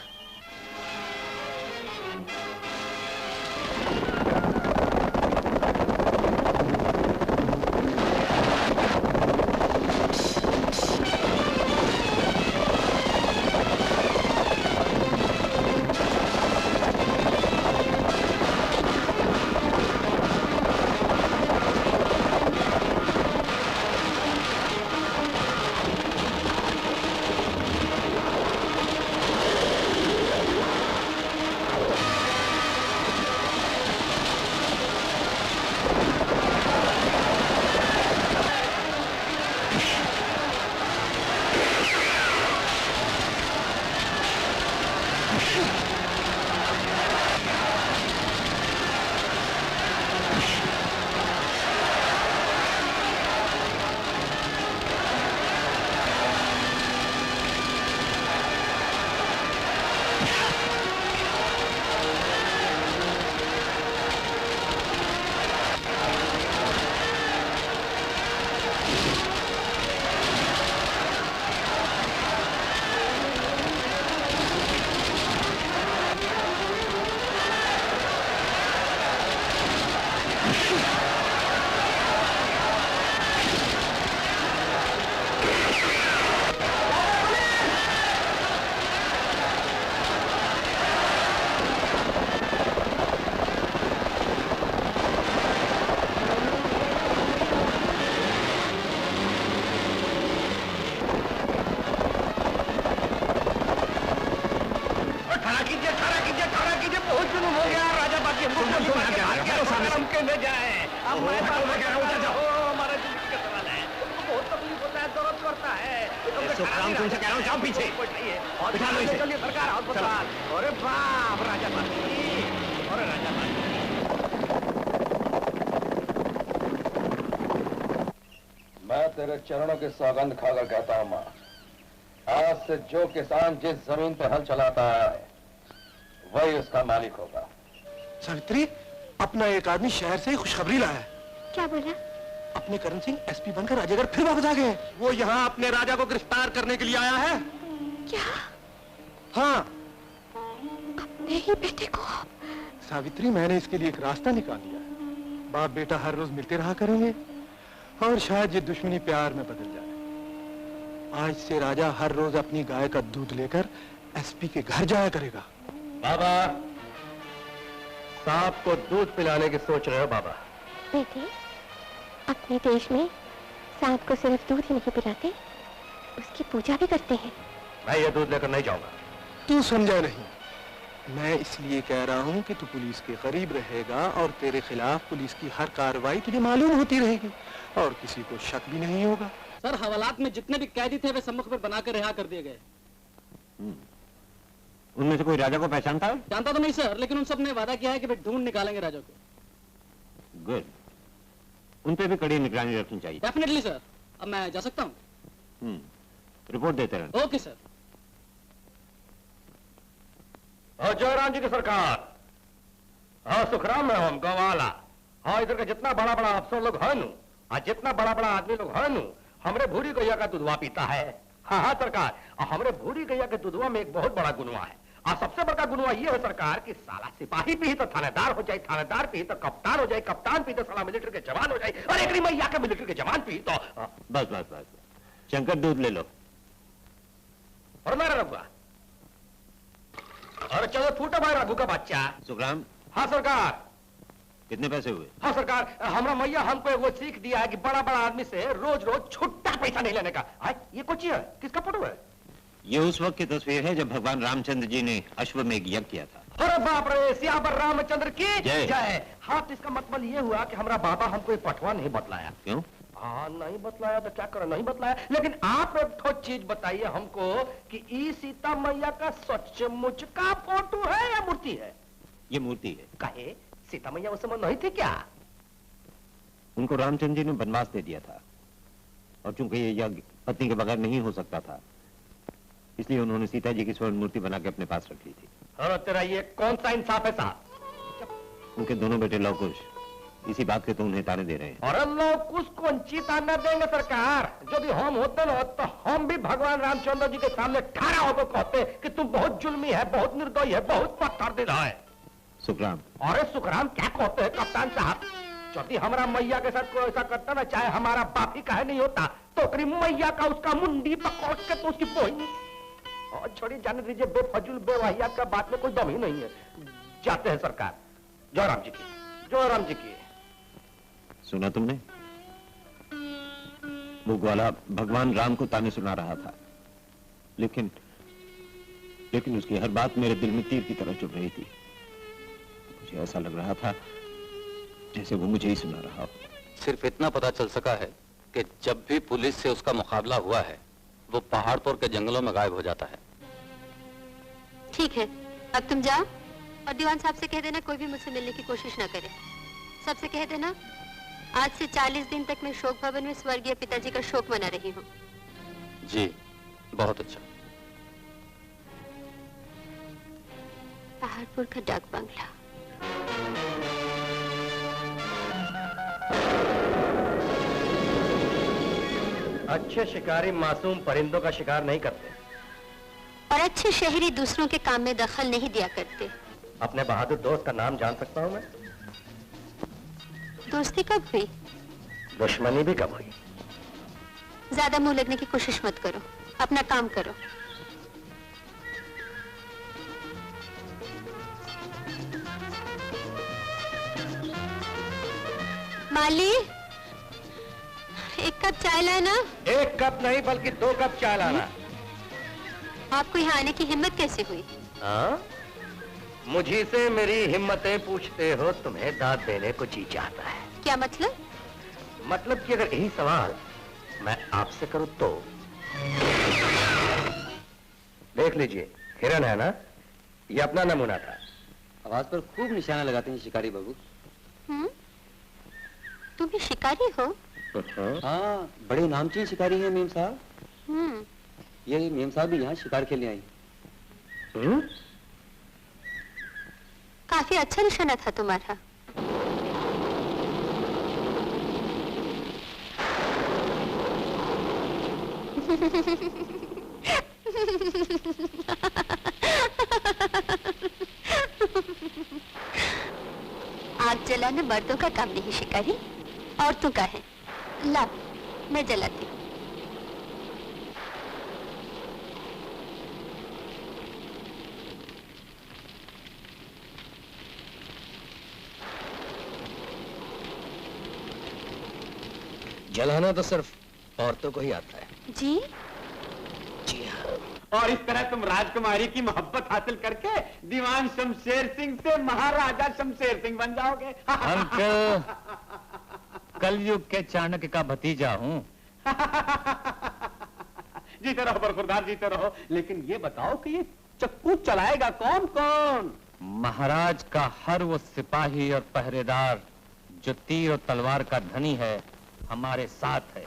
चरणों की सौगंध खाकर कहता हूं मां, आज से जो किसान जिस जमीन पे हल चलाता है वही उसका मालिक होगा। सावित्री, अपना एक आदमी शहर से खुशखबरी लाया है। क्या बोला? अपने करण सिंह एसपी बनकर राजागढ़ फिर वापस आ गए। वो यहाँ अपने राजा को गिरफ्तार करने के लिए आया है। क्या? हाँ। अपने ही बेटे को? सावित्री, मैंने इसके लिए एक रास्ता निकाल दिया है। बाप बेटा हर रोज मिलते रहा करेंगे और शायद ये दुश्मनी प्यार में बदल जाए। आज से राजा हर रोज अपनी गाय का दूध लेकर एसपी के घर जाया करेगा। बाबा, सांप को दूध पिलाने की सोच रहे हो बाबा? बेटे, अपने देश में सांप को सिर्फ दूध ही नहीं पिलाते, उसकी पूजा भी करते हैं। मैं ये दूध लेकर नहीं जाऊंगा। तू समझा नहीं। मैं इसलिए कह रहा हूँ कि तू पुलिस के करीब रहेगा और तेरे खिलाफ पुलिस की हर कार्रवाई तुझे मालूम होती रहेगी और किसी को शक भी नहीं होगा। सर, हवालात में जितने भी कैदी थे वे सम्मुख में बनाकर रिहा कर दिए गए। उनमें से कोई राजा को पहचानता है? जानता तो नहीं सर, लेकिन उन सब ने वादा किया है कि वे ढूंढ निकालेंगे राजा को। गुड। उन पे भी कड़ी निगरानी रखनी चाहिए। Definitely sir. अब मैं जा सकता हूँ? रिपोर्ट देते रहना। Okay sir. और जयराम जी की सरकार। हाँ, सुखराम में हम गवाला। हाँ, इधर का जितना बड़ा बड़ा अफसर लोग है नु, और जितना बड़ा बड़ा आदमी लोग है नु, हमरे भूरी गैया का दूधवा पीता है। हाँ हाँ सरकार, और हमरे भूरी गैया के दूधवा में एक बहुत बड़ा गुनवा है। और सबसे बड़ा गुनवा ये है सरकार कि साला सिपाही पी तो थानेदार हो जाए, थानेदार पी तो कप्तान हो जाए, कप्तान पी तो साला मिलिट्री के जवान हो जाए, और एक मैया के मिलिट्री के जवान पी तो बस बस बस, शंकर दूध ले लो। और मेरा रघुआ, और चलो फूटा भाई रघु का बच्चा। सुखराम। हाँ सरकार। कितने पैसे हुए? हाँ सरकार, हमारा मैया हमको वो सीख दिया है कि बड़ा बड़ा आदमी से रोज रोज छुट्टा पैसा नहीं लेने का। ये कुछ है, किसका फोटो है? ये उस वक्त की तस्वीर है जब भगवान रामचंद्र जी ने अश्वमेध यज्ञ किया था। अरे बाप रे, सियावर रामचंद्र की जय। जय। हाँ, तो इसका मतलब ये हुआ कि हमारा बाबा हमको ये पटवा नहीं बतलाया। क्यों? हाँ, नहीं बतलाया तो क्या करें, नहीं बतलाया। लेकिन आप एक ठो चीज बताइए हमको कि ई सीता मैया का सचमुच का फोटो है या मूर्ति है? ये मूर्ति है। कहे सीता मैया उस समय नहीं थी क्या? उनको रामचंद्र जी ने वनवास दे दिया था और चूंकि ये यज्ञ पत्नी के बगैर नहीं हो सकता था, इसलिए उन्होंने सीता जी की स्वर्ण मूर्ति बना के अपने पास रख ली थी। और तेरा ये कौन सा इंसाफ है साहब? उनके दोनों बेटे लवकुश इसी बात के तो उन्हें ताने दे रहे हैं। और लवकुश कौन ची ताना देंगे सरकार? यदि हम होते ना तो हम भी भगवान रामचंद्र जी के सामने खड़ा होकर कहते कि तू बहुत जुल्मी है, बहुत निर्दयी है, बहुत पत्थर दिल है। सुखराम। अरे सुखराम क्या कहते हैं कप्तान साहब? यदि हमारा मैया के साथ कोई ऐसा करता ना, चाहे हमारा बाप ही काहे नहीं होता, तो मैया का उसका मुंडी पकड़ के तो उसकी पोई और छोड़ी जाने दीजिए। बेफजूल बेवहिया का बात में कोई दम ही नहीं है। जाते हैं सरकार। जयराम जी की, जयराम जी की। सुना तुमने? वो ग्वाला भगवान राम को ताने सुना रहा था, लेकिन उसकी हर बात मेरे दिल में तीर की तरह चुभ रही थी। मुझे ऐसा लग रहा था जैसे वो मुझे ही सुना रहा हो। सिर्फ इतना पता चल सका है कि जब भी पुलिस से उसका मुकाबला हुआ है, वो पहाड़पुर के जंगलों में गायब हो जाता है। ठीक है, अब तुम जाओ और दीवान साहब से कह देना कोई भी मुझसे मिलने की कोशिश ना करे। सबसे कह देना आज से 40 दिन तक मैं शोक भवन में स्वर्गीय पिताजी का शोक मना रही हूँ। जी, बहुत अच्छा। पहाड़पुर का डाक बंगला। अच्छे शिकारी मासूम परिंदों का शिकार नहीं करते और अच्छे शहरी दूसरों के काम में दखल नहीं दिया करते। अपने बहादुर दोस्त का नाम जान सकता हूँ मैं? दोस्ती कब हुई? दुश्मनी भी कब हुई? ज्यादा मुंह लगने की कोशिश मत करो, अपना काम करो। माली, एक कप चाय लाना। एक कप नहीं बल्कि 2 कप चाय लाना। आपको यहाँ आने की हिम्मत कैसे हुई? हाँ? मुझे से मेरी हिम्मतें पूछते हो, तुम्हें दाद देने को जी चाहता है। क्या मतलब? मतलब कि अगर यही सवाल मैं आपसे करूं तो? देख लीजिए, हिरन है ना, ये अपना नमूना था। आवाज पर खूब निशाना लगाते हैं शिकारी बाबू। तुम भी शिकारी हो? हाँ, बड़े नामचीन शिकारी हैं मेम साहब। ये मेम साहब भी यहाँ शिकार के लिए आई। काफी अच्छा निशाना था तुम्हारा। आग जलाना मर्दों का काम नहीं शिकारी, औरतों का है। ला, मैं जलाती हूँ। जलाना तो सिर्फ औरतों को ही आता है। जी जी हाँ। और इस तरह तुम राजकुमारी की मोहब्बत हासिल करके दीवान शमशेर सिंह से महाराजा शमशेर सिंह बन जाओगे। अंकल, कलयुग के चाणक्य का भतीजा हूँ। जीते रहो बरखुरदार, जीते रहो। लेकिन ये बताओ कि ये चक्कू चलाएगा कौन कौन? महाराज का हर वो सिपाही और पहरेदार जो तीर और तलवार का धनी है, हमारे साथ है।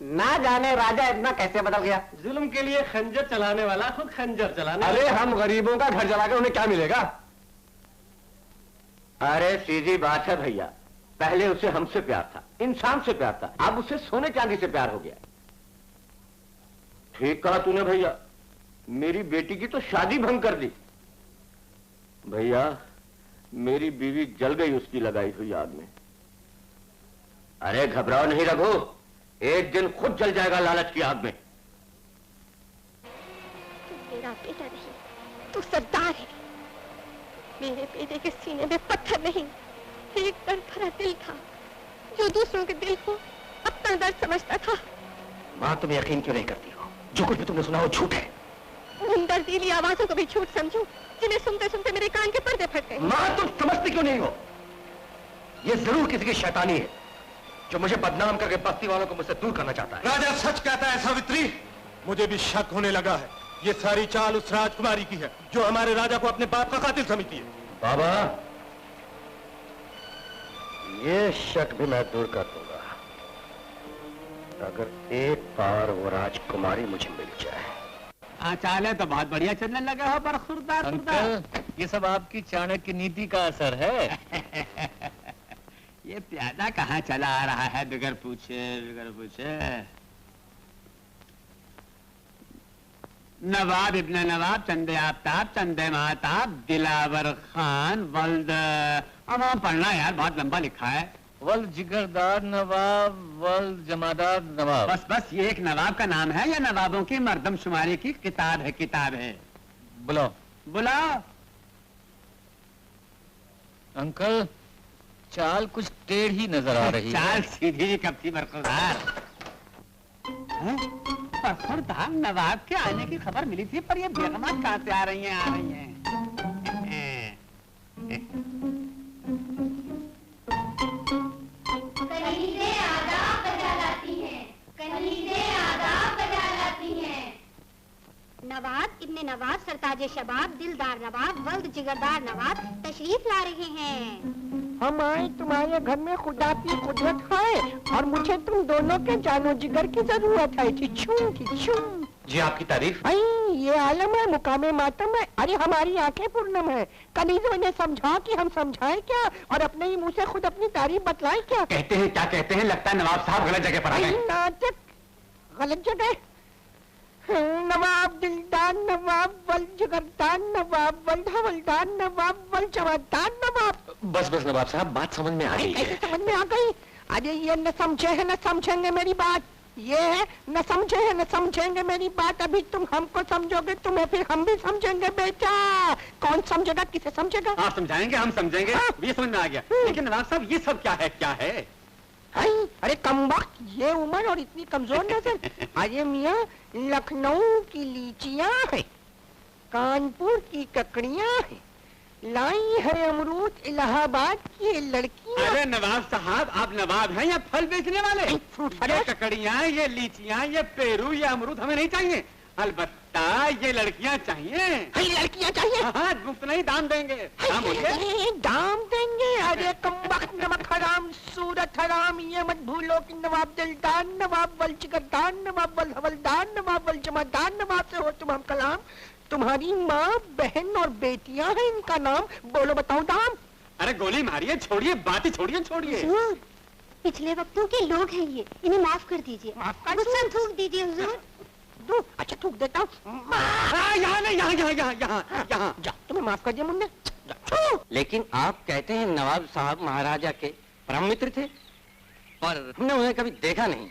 ना जाने राजा इतना कैसे बदल गया। जुल्म के लिए खंजर चलाने वाला खुद खंजर चलाने। अरे हम गरीबों का घर जलाकर उन्हें क्या मिलेगा? अरे सीधी बात है भैया, पहले उसे हमसे प्यार था, इंसान से प्यार था, अब उसे सोने चांदी से प्यार हो गया। ठीक कहा तूने भैया, मेरी बेटी की तो शादी भंग कर दी। भैया मेरी बीवी जल गई उसकी लगाई हुई आग में। अरे घबराओ नहीं रघु, एक दिन खुद जल जाएगा लालच की आग में। तू मेरा बेटा नहीं, तू सरदार है। मेरे बेटे के सीने में पत्थर नहीं, एक दर्द भरा दिल था जो दूसरों के दिल को अपना दर्द समझता था। माँ तुम यकीन क्यों नहीं करती हो? जो कुछ भी तुमने सुना वो झूठ है। उन दर्दीली आवाजों को भी झूठ समझूं जिन्हें सुनते सुनते मेरे कान के पर्दे फट गए। माँ तुम समझती क्यों नहीं हो? ये जरूर किसी की शैतानी है जो मुझे बदनाम करके बस्ती वालों को मुझसे दूर करना चाहता है। राजा सच कहता है सावित्री, मुझे भी शक होने लगा है। ये सारी चाल उस राजकुमारी की है जो हमारे राजा को अपने बाप का कातिल समझती है। बाबा ये शक भी मैं दूर कर दूंगा अगर एक बार वो राजकुमारी मुझे मिल जाए। चाले तो बहुत बढ़िया चलने लगा हो बरखुरदार। अंकल, ये सब आपकी चाणक्य नीति का असर है। ये प्यादा कहाँ चला आ रहा है बगैर पूछे। नवाब इब्ने नवाब चंदे आफ्ताब चंदे महताब दिलावर खान वल्द। अब हम पढ़ना यार, बहुत लंबा लिखा है। वल जिगरदार नवाब, वल जमादार नवाब। बस बस ये एक नवाब का नाम है या नवाबों की मर्दमशुमारी की किताब है। बुलाओ। अंकल, चाल कुछ टेढ़ी नजर आ रही है। चाल सीधी कब थी बरखुरदार? बरखुरदार नवाब के आने की खबर मिली थी, पर ये बेगमात कहाँ से आ रही हैं? कनीज़ें आदाब बजा लाती हैं। नवाब इब्ने नवाब सरताज शबाब दिलदार नवाब वल्द जिगरदार नवाब तशरीफ ला रहे हैं। हम आए तुम्हारे घर में खुदा की कुदरत है और मुझे तुम दोनों के जानो जिगर की जरूरत है। किचूं जी आपकी तारीफ। ये आलम है, मुकामे मातम है। अरे हमारी आंखें पूर्णम है। कनीज़ों ने समझा कि हम समझाएं क्या और अपने ही मुंह से खुद अपनी तारीफ बतलाएं क्या? कहते हैं क्या कहते हैं? लगता है नवाब साहब गलत जगह पर आ गए। नाटक गलत जगह। नवाब दिलदार नवाब वल जिगरदार नवाब वल हवलदार नवाब वल जवादार नवाब। बस नवाब साहब, बात समझ में आ गई है। कैसे समझ में आ गई? अरे ये न समझे है न समझेंगे मेरी बात। ये है न समझे है न समझेंगे मेरी बात। अभी तुम हमको समझोगे, तुम्हें फिर हम भी समझेंगे बेटा। कौन समझेगा, किसे समझेगा? आप समझाएंगे, हम समझेंगे। ये समझ में आ गया। लेकिन नवाब साहब ये सब क्या है? अरे कमबख्त, ये उम्र और इतनी कमजोर नजर। अरे मियाँ, लखनऊ की लीचियाँ हैं, कानपुर की ककड़ियाँ हैं, लाई है अमरूद इलाहाबाद की लड़कियाँ। अरे नवाब साहब, आप नवाब हैं या फल बेचने वाले? ये ककड़ियाँ, ये लीचियाँ, ये पेरू, ये अमरूद हमें नहीं चाहिए। अलबत्ता ये लड़कियाँ चाहिए। लड़कियाँ चाहिए? हाँ, मुफ्त नहीं, दाम देंगे। दाम बोलिए। दाम देंगे? अरे कमबख्त, नमक हराम, सूरत हराम, ये मत भूलो कि नवाब दिलदार नवाब वल जिगरदार नवाब वल हवलदार नवाब वल जमादार नवाब से हो तुम हम कलाम। तुम्हारी माँ, बहन और बेटियां हैं, इनका नाम बोलो, बताओ दाम। अरे गोली मारिए, छोड़िए, बात ही छोड़िए, छोड़िए। पिछले वक्तों के लोग हैं ये, इन्हें माफ कर दीजिए। माफ कर गुस्सा थूक दीजिए हुजूर। अच्छा थूक देता हूँ। यहाँ नहीं, यहाँ। जा, तुम्हें माफ कर दिया मुन्ने। लेकिन आप कहते हैं नवाब साहब महाराजा के परम मित्र थे, पर हमने उन्हें कभी देखा नहीं।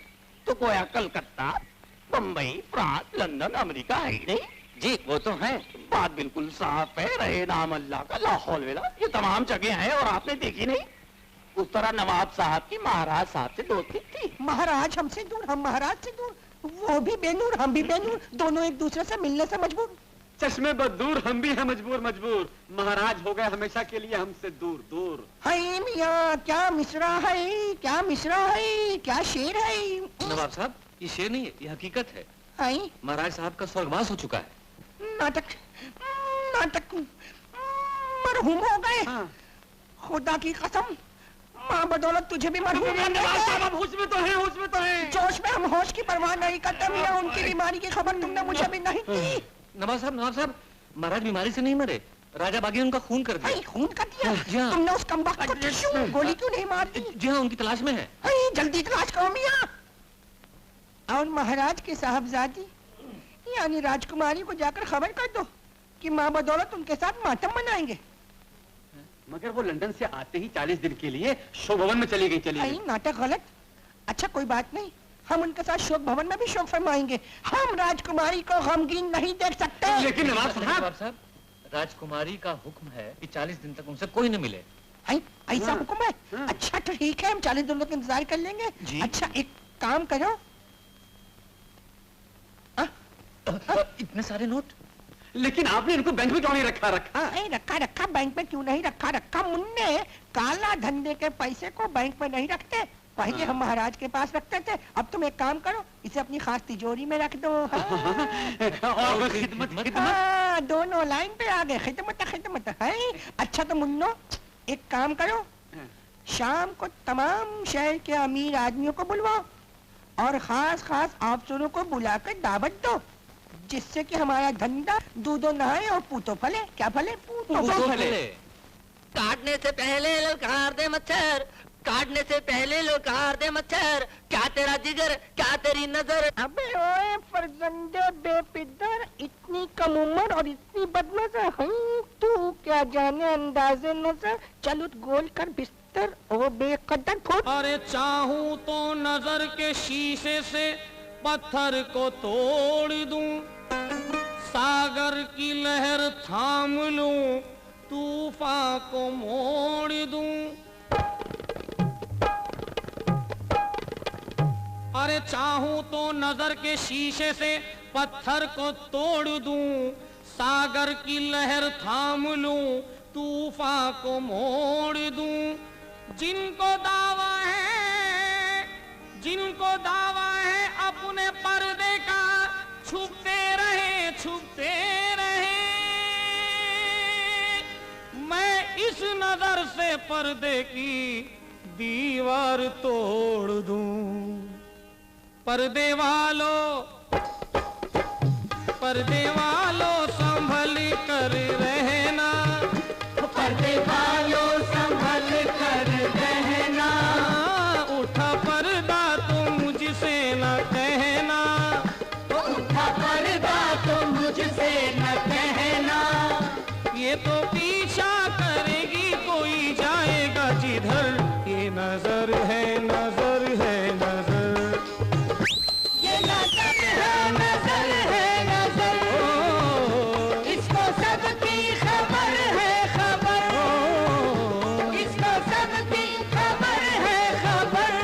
तो गोया Calcutta, Bombay, France, London, America है ही नहीं। जी वो तो है, बात बिल्कुल साफ है। रहे नाम अल्लाह का, लाहौल वेला, ये तमाम जगह हैं और आपने देखी नहीं। उस तरह नवाब साहब की महाराज साहब से दोस्ती थी। महाराज हमसे दूर, हम महाराज से दूर, वो भी बेनूर, हम भी बेनूर, दोनों एक दूसरे से मिलने से मजबूर। चश्मे बदूर, हम भी हैं मजबूर। महाराज हो गए हमेशा के लिए हमसे दूर। हाय मियाँ, क्या मिश्रा है, क्या मिश्रा है, क्या शेर है। नवाब साहब, ये शेर नहीं है, ये हकीकत है। हाय महाराज साहब का स्वर्गवास हो चुका है। नाटक मरहूम हो गए। खुदा की कसम, माँ बदौलत तुझे भी मरहूम होश में तो है। जोश में हम होश की परवाह नहीं करते मियाँ। उनकी बीमारी की खबर तुमने मुझे भी नहीं दी। नवाब साहब, महाराज बीमारी से नहीं मरे, राजा बागी ने उनका खून कर दिया। खून कर दिया? तुमने उस कमबख्त को गोली क्यों नहीं मार दी? जी हाँ, उनकी तलाश में है। जल्दी तलाश करो मियाँ। और महाराज के साहबजादी यानी राजकुमारी को जाकर खबर कर दो कि माँ बदौलत उनके साथ मातम मनाएंगे। मगर वो लंदन से आते ही 40 दिन के लिए शोक भवन में चली गई। नाटक गलत। अच्छा कोई बात नहीं, हम उनके साथ शोक भवन में भी शोक फरमाएंगे। हम राजकुमारी को गमगीन नहीं देख सकते। लेकिन नवाब साहब, राजकुमारी का हुक्म है कि 40 दिन तक उनसे कोई न मिले। ऐसा हुक्म है? अच्छा ठीक है, हम 40 दिनों तक इंतजार कर लेंगे। अच्छा एक काम करो, इतने सारे नोट। लेकिन आपने इनको बैंक में क्यों नहीं रखा? रखा बैंक में क्यों नहीं रखा मुन्ने? काला धंधे के पैसे को बैंक में नहीं रखते, पहले हम महाराज के पास रखते थे। अब तुम एक काम करो, इसे अपनी खास तिजोरी में रख दो। और खिदमत। दोनों लाइन पे आ गए, खिदमत है। अच्छा तो मुन्नो एक काम करो, शाम को तमाम शहर के अमीर आदमियों को बुलवाओ और खास अफसरों को बुलाकर दावत दो, जिससे कि हमारा धंधा दूधो नहाए और पूतो फले। क्या फले? पूतो फले। काटने से पहले ललकार दे मच्छर, काटने से पहले ललकार दे मच्छर। क्या तेरा जिगर, क्या तेरी नजर। अबे ओए फर्जंदे बेपिदर, इतनी कम उम्र और इतनी बदनजर है तू, क्या जाने अंदाजे नजर। चल उठ गोल कर बिस्तर ओ बेकदर फुट। अरे चाहूं तो नजर के शीशे से पत्थर को तोड़ दूं, सागर की लहर थाम लूं, तूफान को मोड़ दूं। अरे चाहूं तो नजर के शीशे से पत्थर को तोड़ दूं, सागर की लहर थाम लूं, तूफान को मोड़ दूं। जिनको दावा है अपने पर्दे का, छुपते रहे। मैं इस नजर से पर्दे की दीवार तोड़ दूं। पर्दे वालों संभल कर रहना, पर्दे वालों संभल कर रहना। उठा पर्दा तो मुझसे न कहना, उठा पर्दा तो मुझसे न कहना। ये तो पीछा करेगी कोई जाएगा जिधर, ये नजर है नजर। ये नजर है नजर। इसको सबकी खबर है खबर, इसको सबकी खबर है खबर।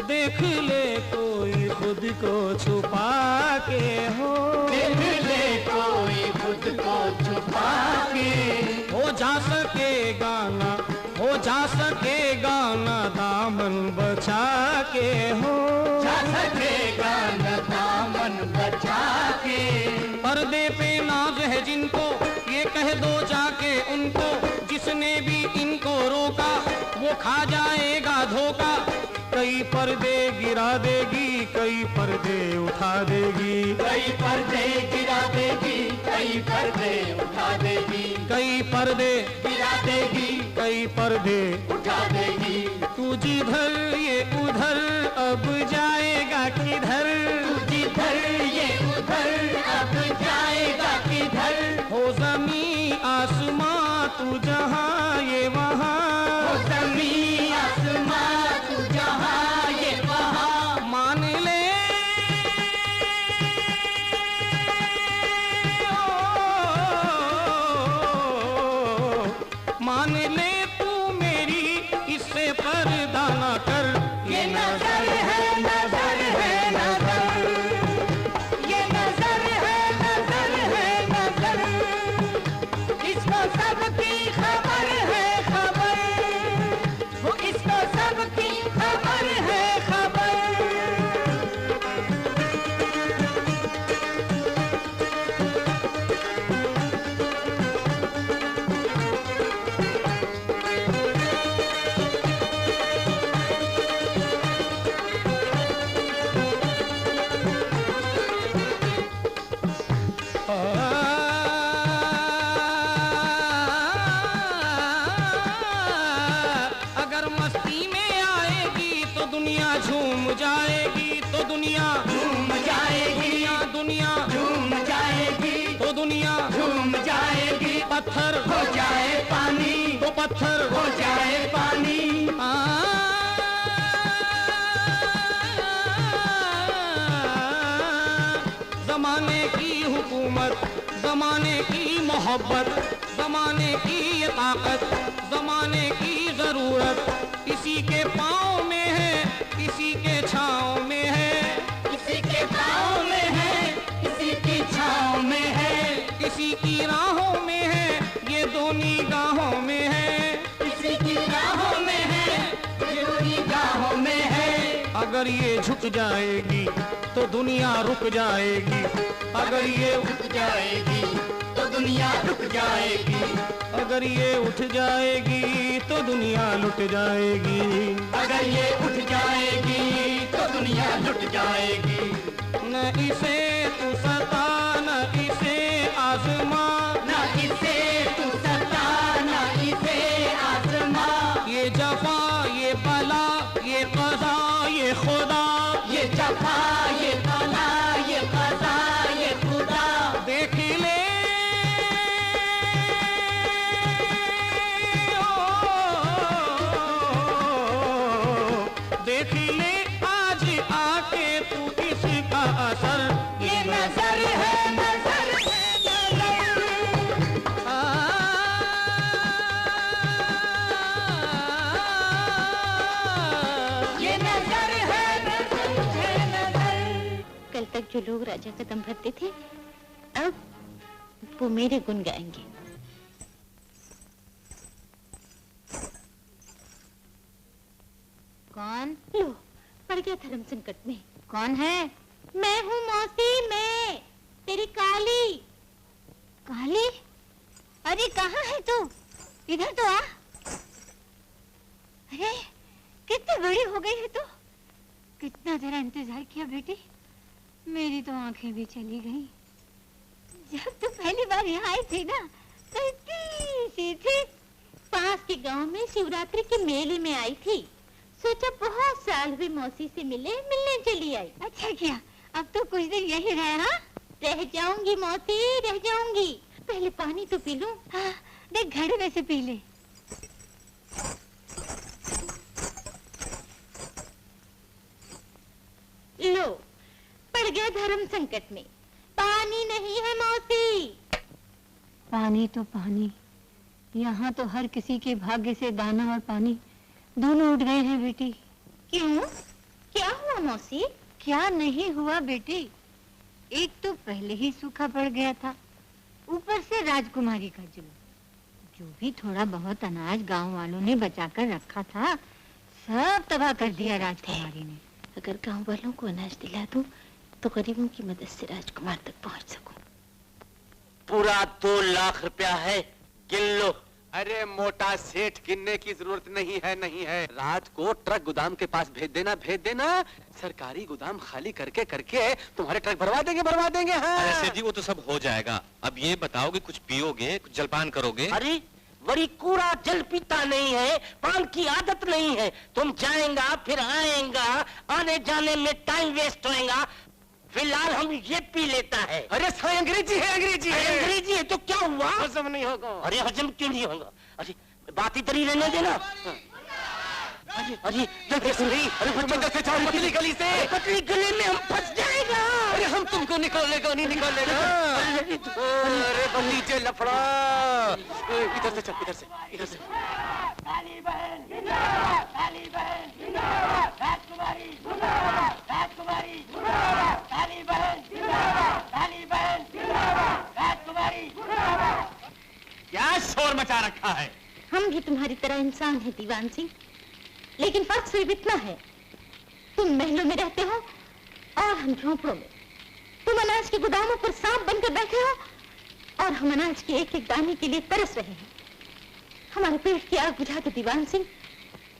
देख ले कोई खुद को छुपा के हो, देख ले कोई खुद को छुपा के। हो जा सकेगा ना, हो वो जा सकेगा न दामन बचा के हो, जा सकेगा न दामन बचा के। पर्दे पे नाज है जिनको ये कह दो जाके उनको, जिसने भी इनको रोका वो खा जाएगा धोखा। कई पर्दे गिरा देगी, कई पर्दे उठा देगी, कई पर्दे गिरा देगी, कई पर्दे उठा देगी, कई पर्दे गिरा देगी, कई पर्दे उठा देगी। तू जिधर ये उधर अब जाएगा किधर, तू जिधर ये उधर अब जाएगा किधर। हो ज़मीं आसमां तू जहाँ ये वहाँ, हो ज़मीं आसमां तू जहाँ ये वहाँ। मान ले मान ले तू मेरी, इससे पर्दा न कर। ये नजर है, नजर है, नजर, ये नजर है, नजर है, नजर। इसको सबकी खबर है, खबर, वो इसको सबकी खबर है, खबर। अगर मस्ती में आएगी तो दुनिया झूम जाएगी, तो दुनिया झूम जाएगी, दुनिया झूम जाएगी, तो दुनिया झूम जाएगी। पत्थर हो जाए पानी, तो पत्थर हो जाए पानी। ज़माने की हुकूमत, ज़माने की मोहब्बत, ज़माने की ये ताकत, ज़माने की ज़रूरत इसी के पाँव में है, इसी के छाँव में है, इसी के पाँव में है, इसी की छाँव में है, इसी की राहों में है, ये दो निगाहों में है, इसी की राहों में है, ये दो निगाहों में है। अगर ये झुक जाएगी तो दुनिया रुक जाएगी, अगर ये उठ जाएगी तो दुनिया रुक जाएगी, अगर ये उठ जाएगी तो दुनिया लुट जाएगी, अगर ये उठ जाएगी तो दुनिया लुट जाएगी। न इसे तू सता न इसे आजमा, न इसे तू सता न इसे आजमा। ये जफा ये बला ये कज़ा ये खुदा, ये जफा ये बला ये कज़ा ये खुदा। देख ले देख ले आज आके तू किसका असर। ये नजर है, नजर है, नजर। ये नजर है, नजर है, नजर। कल तक जो लोग राजा का दम भरते थे, अब वो मेरे गुण गाएंगे। कौन? लो, पड़ गया धर्म संकट में। कौन है? मैं हूँ मौसी, मैं तेरी काली। काली? अरे कहाँ है तू? इधर तो आ। अरे कितनी बड़ी हो गई है तू। कितना तेरा इंतजार किया बेटी, मेरी तो आंखें भी चली गई। जब तू पहली बार यहाँ आई थी ना, तो इतनी सी थी। पास के गांव में शिवरात्रि के मेले में आई थी। सोचा बहुत साल हुए मौसी से मिलने चली आई। अच्छा किया, अब तो कुछ दिन यही रहे। हाँ, रह जाऊंगी मौसी, रह जाऊंगी। पहले पानी तो पी लूं। हाँ, देख घड़े में से पी ले। लो, पड़ गया धर्म संकट में। पानी नहीं है मौसी। पानी तो पानी, यहाँ तो हर किसी के भाग्य से दाना और पानी दोनों उठ गए हैं बेटी। क्यों? क्या हुआ मौसी? क्या नहीं हुआ बेटी, एक तो पहले ही सूखा पड़ गया था, ऊपर से राजकुमारी का जुल्म। जो भी थोड़ा बहुत अनाज गांव वालों ने बचाकर रखा था सब तबाह कर दिया राजकुमारी ने। अगर गांव वालों को अनाज दिला दूं तो गरीबों की मदद से राजकुमार तक पहुंच सकूं। पूरा 2 लाख रुपया है, गिन लो। अरे मोटा सेठ, गिनने की जरूरत नहीं है, नहीं है। रात को ट्रक गोदाम के पास भेज देना, भेज देना। सरकारी गोदाम खाली करके करके तुम्हारे ट्रक भरवा देंगे। हाँ। अरे सेठ जी वो तो सब हो जाएगा। अब ये बताओ कि कुछ पियोगे, कुछ जलपान करोगे? अरे वरी कूड़ा जल पीता नहीं है, पान की आदत नहीं है। तुम जाएगा फिर आएगा, आने जाने में टाइम वेस्ट होएगा। फिलहाल हम ये पी लेता है। अरे अंग्रेजी है, अंग्रेजी है। अंग्रेजी है तो क्या हुआ? हजम नहीं होगा। अरे हजम क्यों नहीं होगा? अरे बात इतनी रहने देना। अरे जल्दी से नहीं, अरे से जाओ पतली गली से। पतली गली में हम फंस जाएगा। अरे हम तुमको निकालेगा नहीं निकालेगा। अरे बंदीचे लफड़ा। इधर से चल, इधर से, इधर से। काली बहन जिंदाबाद, काली बहन जिंदाबाद, राजकुमारी जिंदाबाद, राजकुमारी जिंदाबाद, काली बहन जिंदाबाद, काली बहन जिंदाबाद, राजकुमारी जिंदाबाद। क्या शोर मचा रखा है? हम भी तुम्हारी तरह इंसान हैं दीवान सिंह, लेकिन फर्क सिर्फ इतना है, तुम महलों में रहते हो और हम झोंपड़ों में। तुम अनाज के गोदामों पर सांप बनकर बैठे हो और हम अनाज के एक एक दाने के लिए तरस रहे हैं। हमारे पेट की आग बुझा दो दीवान सिंह,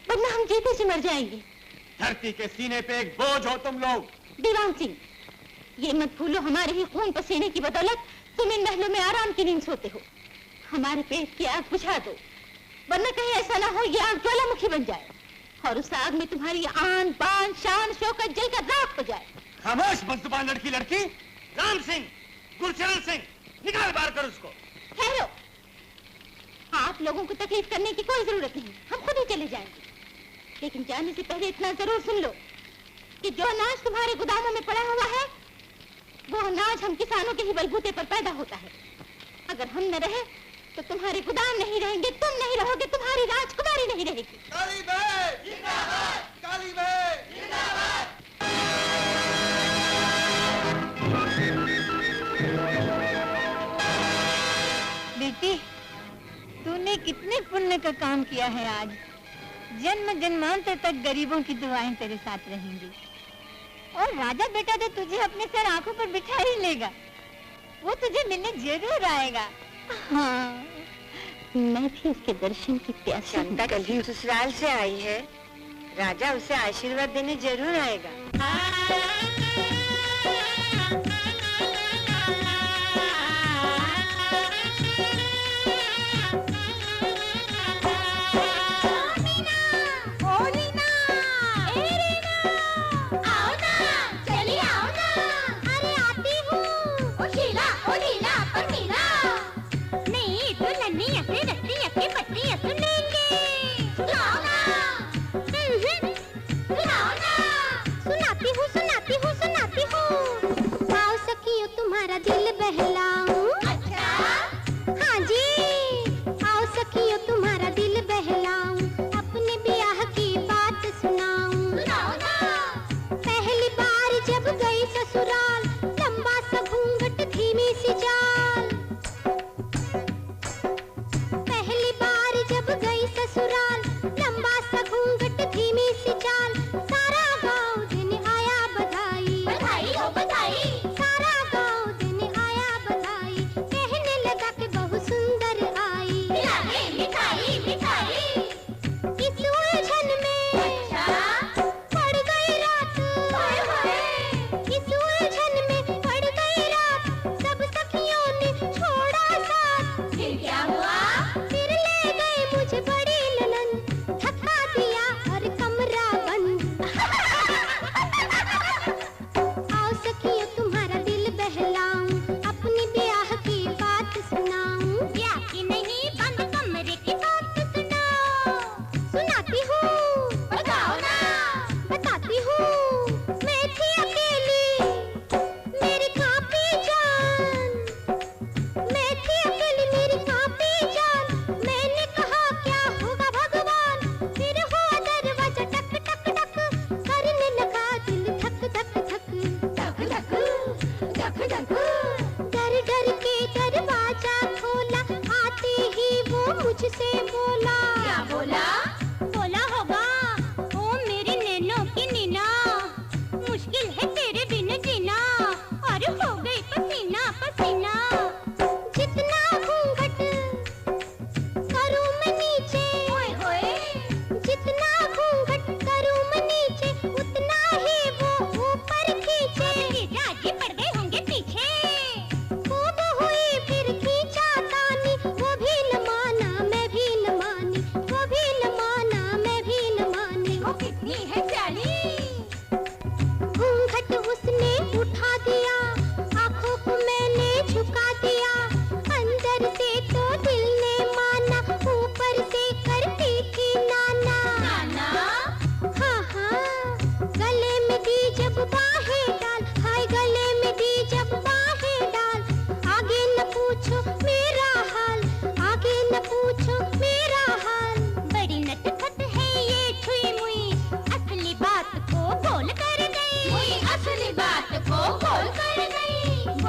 वरना हम जीते जी मर जाएंगे। धरती के सीने पे एक बोझ हो तुम लोग। दीवान सिंह, ये मत भूलो हमारे ही खून पसीने की बदौलत तुम इन महलों में आराम की नींद सोते हो। हमारे पेट की आग बुझा दो, वरना कहीं ऐसा ना हो ये आग ज्वालामुखी बन जाए और उस आग में तुम्हारी आन बान शान शौकत जलकर राख हो जाए। खामोश बदजुबान लड़की। राम सिंह, गुरचरण सिंह, निकाल बाहर कर उसको। ठहरो, आप लोगों को तकलीफ करने की कोई जरूरत नहीं, हम खुद ही चले जाएंगे। लेकिन जाने से पहले इतना जरूर सुन लो कि जो अनाज तुम्हारे गोदामों में पड़ा हुआ है वो अनाज हम किसानों के ही बलबूते पर पैदा होता है। अगर हम न रहे तो तुम्हारे गोदाम नहीं रहेंगे, तुम नहीं रहोगे, तुम्हारी राजकुमारी नहीं रहेगी। काली बहन जिंदाबाद, काली बहन जिंदाबाद। बेटी, तूने कितने पुण्य का काम किया है आज। जन्म जन्मांतर तक गरीबों की दुआएं तेरे साथ रहेंगी और राजा बेटा तो तुझे अपने सर आंखों पर बिठा ही लेगा। वो तुझे मिलने जरूर आएगा। हाँ, मैं भी उसके दर्शन की प्यासी हूँ। चंदा कल ही ससुराल से आई है, राजा उसे आशीर्वाद देने जरूर आएगा। सुनाती हूँ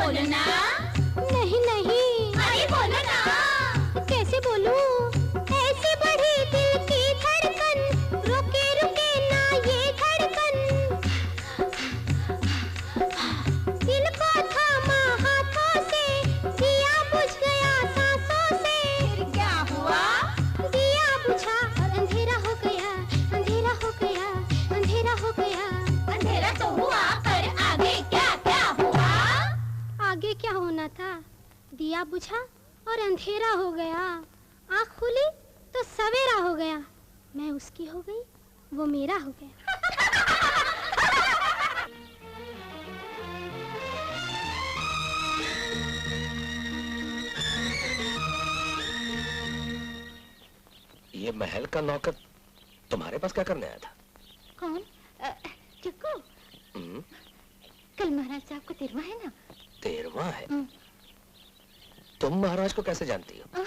बोलना। नहीं नहीं, अरे बोलो ना। कैसे बोलूं? ऐसे बढ़ी दिल की धड़कन, रुके रुके ना ये धड़कन। दिल को थामा हाथों से, दिया बुझ गया सांसों से। फिर क्या हुआ? दिया बुझा और अंधेरा हो गया, अंधेरा हो गया, अंधेरा हो गया। अंधेरा तो हुआ, पर आगे क्या क्या हुआ? आगे क्या होना था? दिया बुझा और अंधेरा हो गया। आँख खुली तो सवेरा हो गया। मैं उसकी हो गई, वो मेरा हो गया। ये महल का नौकर तुम्हारे पास क्या करने आया था? कौन? चिक्कू, कल महाराज साहब को 13वां है ना? 13वां है? तुम महाराज को कैसे जानती हो?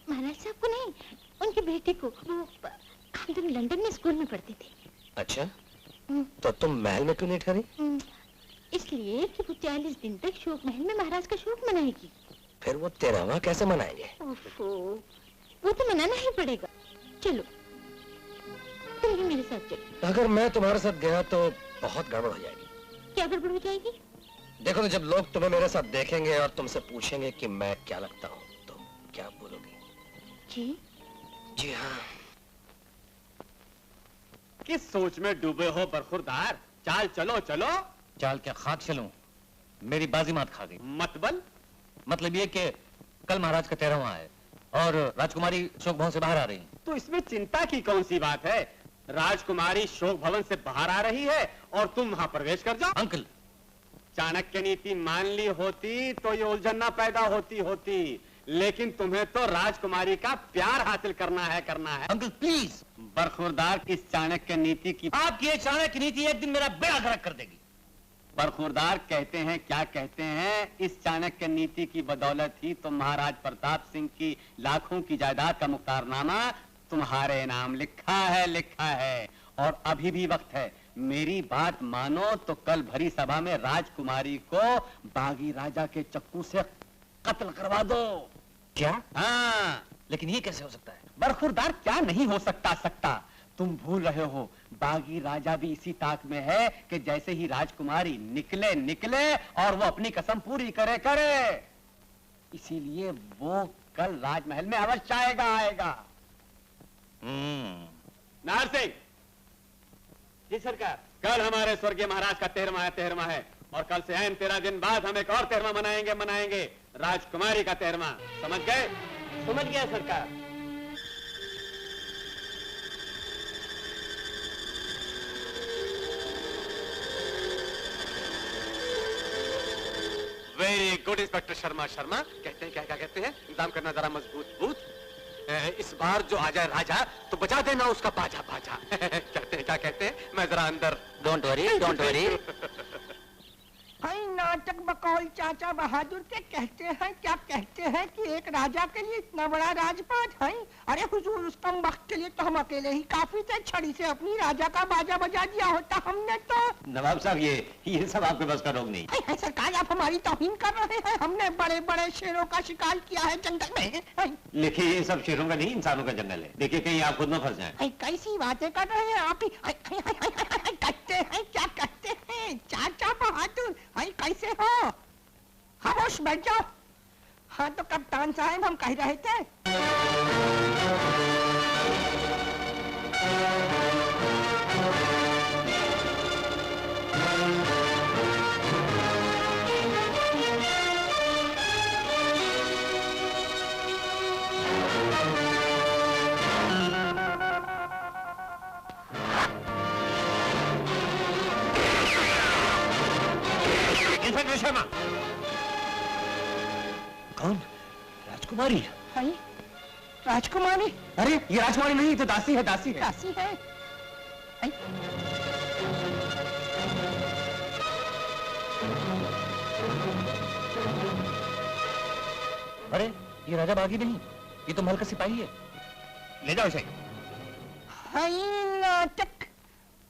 महाराज साहब को नहीं, उनकी बेटी को। वो हम दोनों लंदन में स्कूल में पढ़ते थे। अच्छा, तो तुम महल में क्यों नहीं ठहरी? इसलिए कि वो 40 दिन तक शोक महल में महाराज का शोक मनाएगी। फिर वो 13वां कैसे मनाएंगे? वो तो मनाना ही पड़ेगा। चलो, तुम भी मेरे साथ चलो। अगर मैं तुम्हारे साथ गया तो बहुत गड़बड़ हो जाएगी। क्या गड़बड़ हो जाएगी? देखो तो जब लोग तुम्हें मेरे साथ देखेंगे और तुमसे पूछेंगे कि मैं क्या लगता हूँ, तो क्या बोलोगी? जी? जी हाँ। किस सोच में डूबे हो बरखुरदार? चाल चलो चलो। चाल क्या खाक चलूं? मेरी बाजी मात खा गई। मतलब ये कि कल महाराज का 13वां है और राजकुमारी शोक भवन से बाहर आ रही है। तो इसमें चिंता की कौन सी बात है? राजकुमारी शोक भवन से बाहर आ रही है और तुम वहां प्रवेश कर जाओ। अंकल, चाणक्य नीति मान ली होती तो ये उलझन ना पैदा होती, लेकिन तुम्हें तो राजकुमारी का प्यार हासिल करना है अंकल प्लीज। बरखुरदार, इस चाणक्य नीति की आपकी ये चाणक्य नीति एक दिन मेरा बेड़ा गर्क कर देगी। बरखुरदार कहते हैं, क्या कहते हैं, इस चाणक्य नीति की बदौलत ही तो महाराज प्रताप सिंह की लाखों की जायदाद का मुख्तारनामा तुम्हारे नाम लिखा है। और अभी भी वक्त है। मेरी बात मानो तो कल भरी सभा में राजकुमारी को बागी राजा के चक्कू से कत्ल करवा दो। क्या? हाँ। लेकिन ये कैसे हो सकता है? बरखुरदार, क्या नहीं हो सकता? तुम भूल रहे हो, बागी राजा भी इसी ताक में है कि जैसे ही राजकुमारी निकले और वो अपनी कसम पूरी करे। इसीलिए वो कल राजमहल में अवश्य आएगा। नाहर सिंह। जी सरकार। कल हमारे स्वर्गीय महाराज का 13वां है और कल से अहम 13 दिन बाद हम एक और 13वां मनाएंगे राजकुमारी का 13वां। समझ गए? समझ गया सरकार। Very good inspector Sharma. कहते हैं क्या कहते हैं? इंतजाम करना जरा मजबूत। इस बार जो आ जाए राजा तो बजा देना उसका बाजा। क्या कहते हैं? मैं जरा अंदर। Don't worry. नाटक बकौल चाचा बहादुर के कहते हैं, क्या कहते हैं कि एक राजा के लिए इतना बड़ा राजपाट है। अरे हुजूर, उस कम वक्त के लिए तो हम अकेले ही काफी थे। छड़ी से अपनी राजा का बाजा बजा दिया होता हमने तो। नवाब साहब, ये सब आपके बस का रोग नहीं। सरकार, आप हमारी तौहीन कर रहे हैं। हमने बड़े बड़े शेरों का शिकार किया है जंगल में। देखिए, ये सब शेरों का नहीं, इंसानों का जंगल है। देखिए कहीं आप खुद में फंस जाएं। कैसी बातें कर रहे हैं आप ही? कहते हैं, क्या कहते हैं चाचा बहादुर? कैसे हो? खामोश बैठ जाओ। हाँ तो कप्तान साहब, हम कह रहे थे शर्मा। कौन? राजकुमारी? राजकुमारी? अरे ये राजकुमारी नहीं, तो दासी है। दासी है। अरे ये राजा बागी नहीं, ये तो महल का सिपाही है। ले जाओ इसे। नाटक।